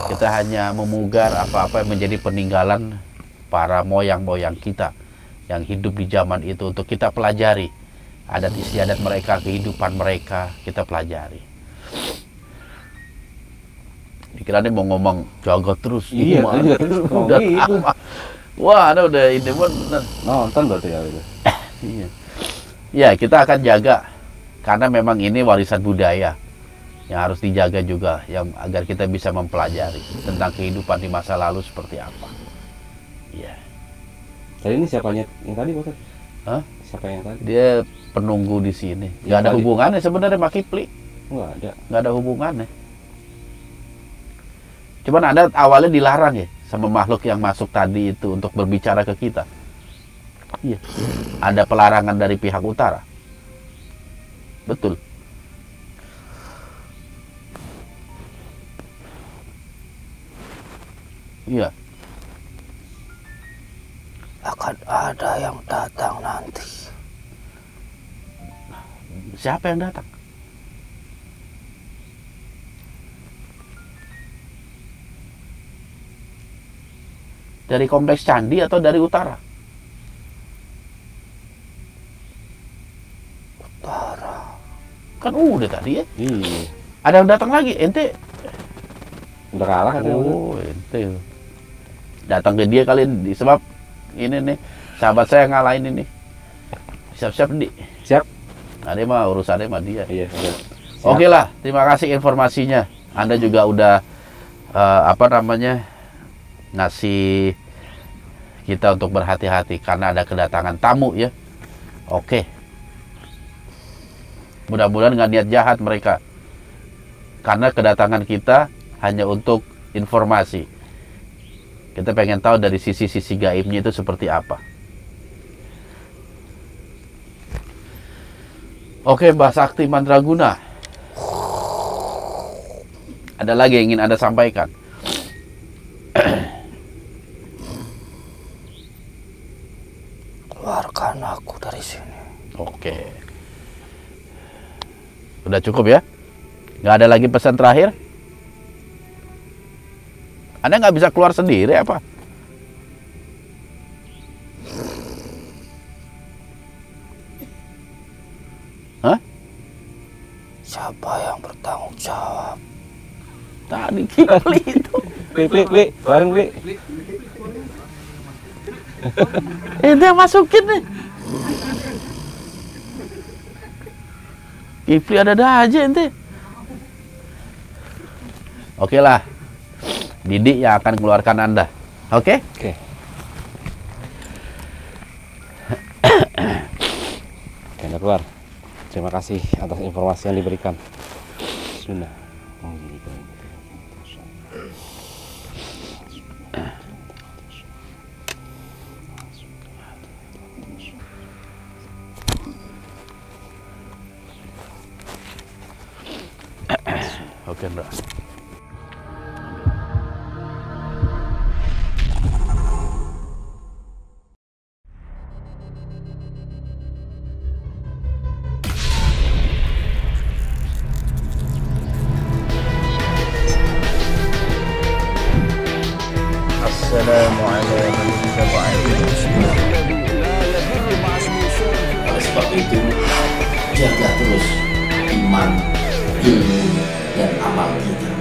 Speaker 1: Kita hanya memugar apa-apa yang menjadi peninggalan para moyang-moyang kita yang hidup di zaman itu untuk kita pelajari. Adat istiadat mereka, kehidupan mereka, kita pelajari. Dikira dia mau ngomong jaga terus.
Speaker 5: Iya,
Speaker 1: gimana? Udah
Speaker 5: gitu.
Speaker 1: wah, ada udah ini bener.
Speaker 5: Nonton berarti ya itu.
Speaker 1: Iya. Ya, kita akan jaga karena memang ini warisan budaya yang harus dijaga juga, yang agar kita bisa mempelajari tentang kehidupan di masa lalu seperti apa. Iya.
Speaker 5: Tadi ini siapanya yang tadi, Bos?
Speaker 1: Hah?
Speaker 5: Siapa yang tadi?
Speaker 1: Dia penunggu di sini. Gak
Speaker 5: Yang
Speaker 1: ada
Speaker 5: tadi.
Speaker 1: hubungannya sebenarnya sama Kipli.
Speaker 5: Enggak ada.
Speaker 1: Nggak ada hubungannya. Cuman Anda awalnya dilarang ya sama makhluk yang masuk tadi itu untuk berbicara ke kita. Iya. Ada pelarangan dari pihak utara. Betul. Iya.
Speaker 4: Akan ada yang datang nanti.
Speaker 1: Siapa yang datang? Dari kompleks candi atau dari utara?
Speaker 4: Utara.
Speaker 1: Kan udah tadi ya.
Speaker 5: Iya.
Speaker 1: Ada yang datang lagi, ente.
Speaker 5: Udah kalah kan?
Speaker 1: Oh, ente. Datang ke dia kali ini, sebab ini nih sahabat saya ngalahin ini. Siap-siap di.
Speaker 5: Siap.
Speaker 1: Nah, dia mah urusannya sama dia.
Speaker 5: Iya, iya.
Speaker 1: Oke lah, terima kasih informasinya. Anda juga udah ngasih kita untuk berhati-hati karena ada kedatangan tamu ya. Oke. Mudah-mudahan nggak niat jahat mereka. Karena kedatangan kita hanya untuk informasi. Kita pengen tahu dari sisi-sisi gaibnya itu seperti apa. Oke, Mbah Sakti Mandraguna. Ada lagi yang ingin Anda sampaikan?
Speaker 4: Keluarkan aku dari sini.
Speaker 1: Oke. Udah cukup ya? Nggak ada lagi pesan terakhir? Anda nggak bisa keluar sendiri apa? Hah?
Speaker 4: Siapa yang bertanggung jawab?
Speaker 1: Tadi Kipli itu.
Speaker 5: Klik, bareng, Klik.
Speaker 1: Ente yang masukin nih. Kipli ada aja ente. Oke lah. Didik yang akan keluarkan Anda. Oke?
Speaker 5: Oke. Oke, Anda keluar. Terima kasih atas informasi yang diberikan. Bismillah.
Speaker 1: Oke, Ndra. Assalamualaikum
Speaker 2: Oleh sebab itu, jaga terus iman, ilmu, dan amal kita.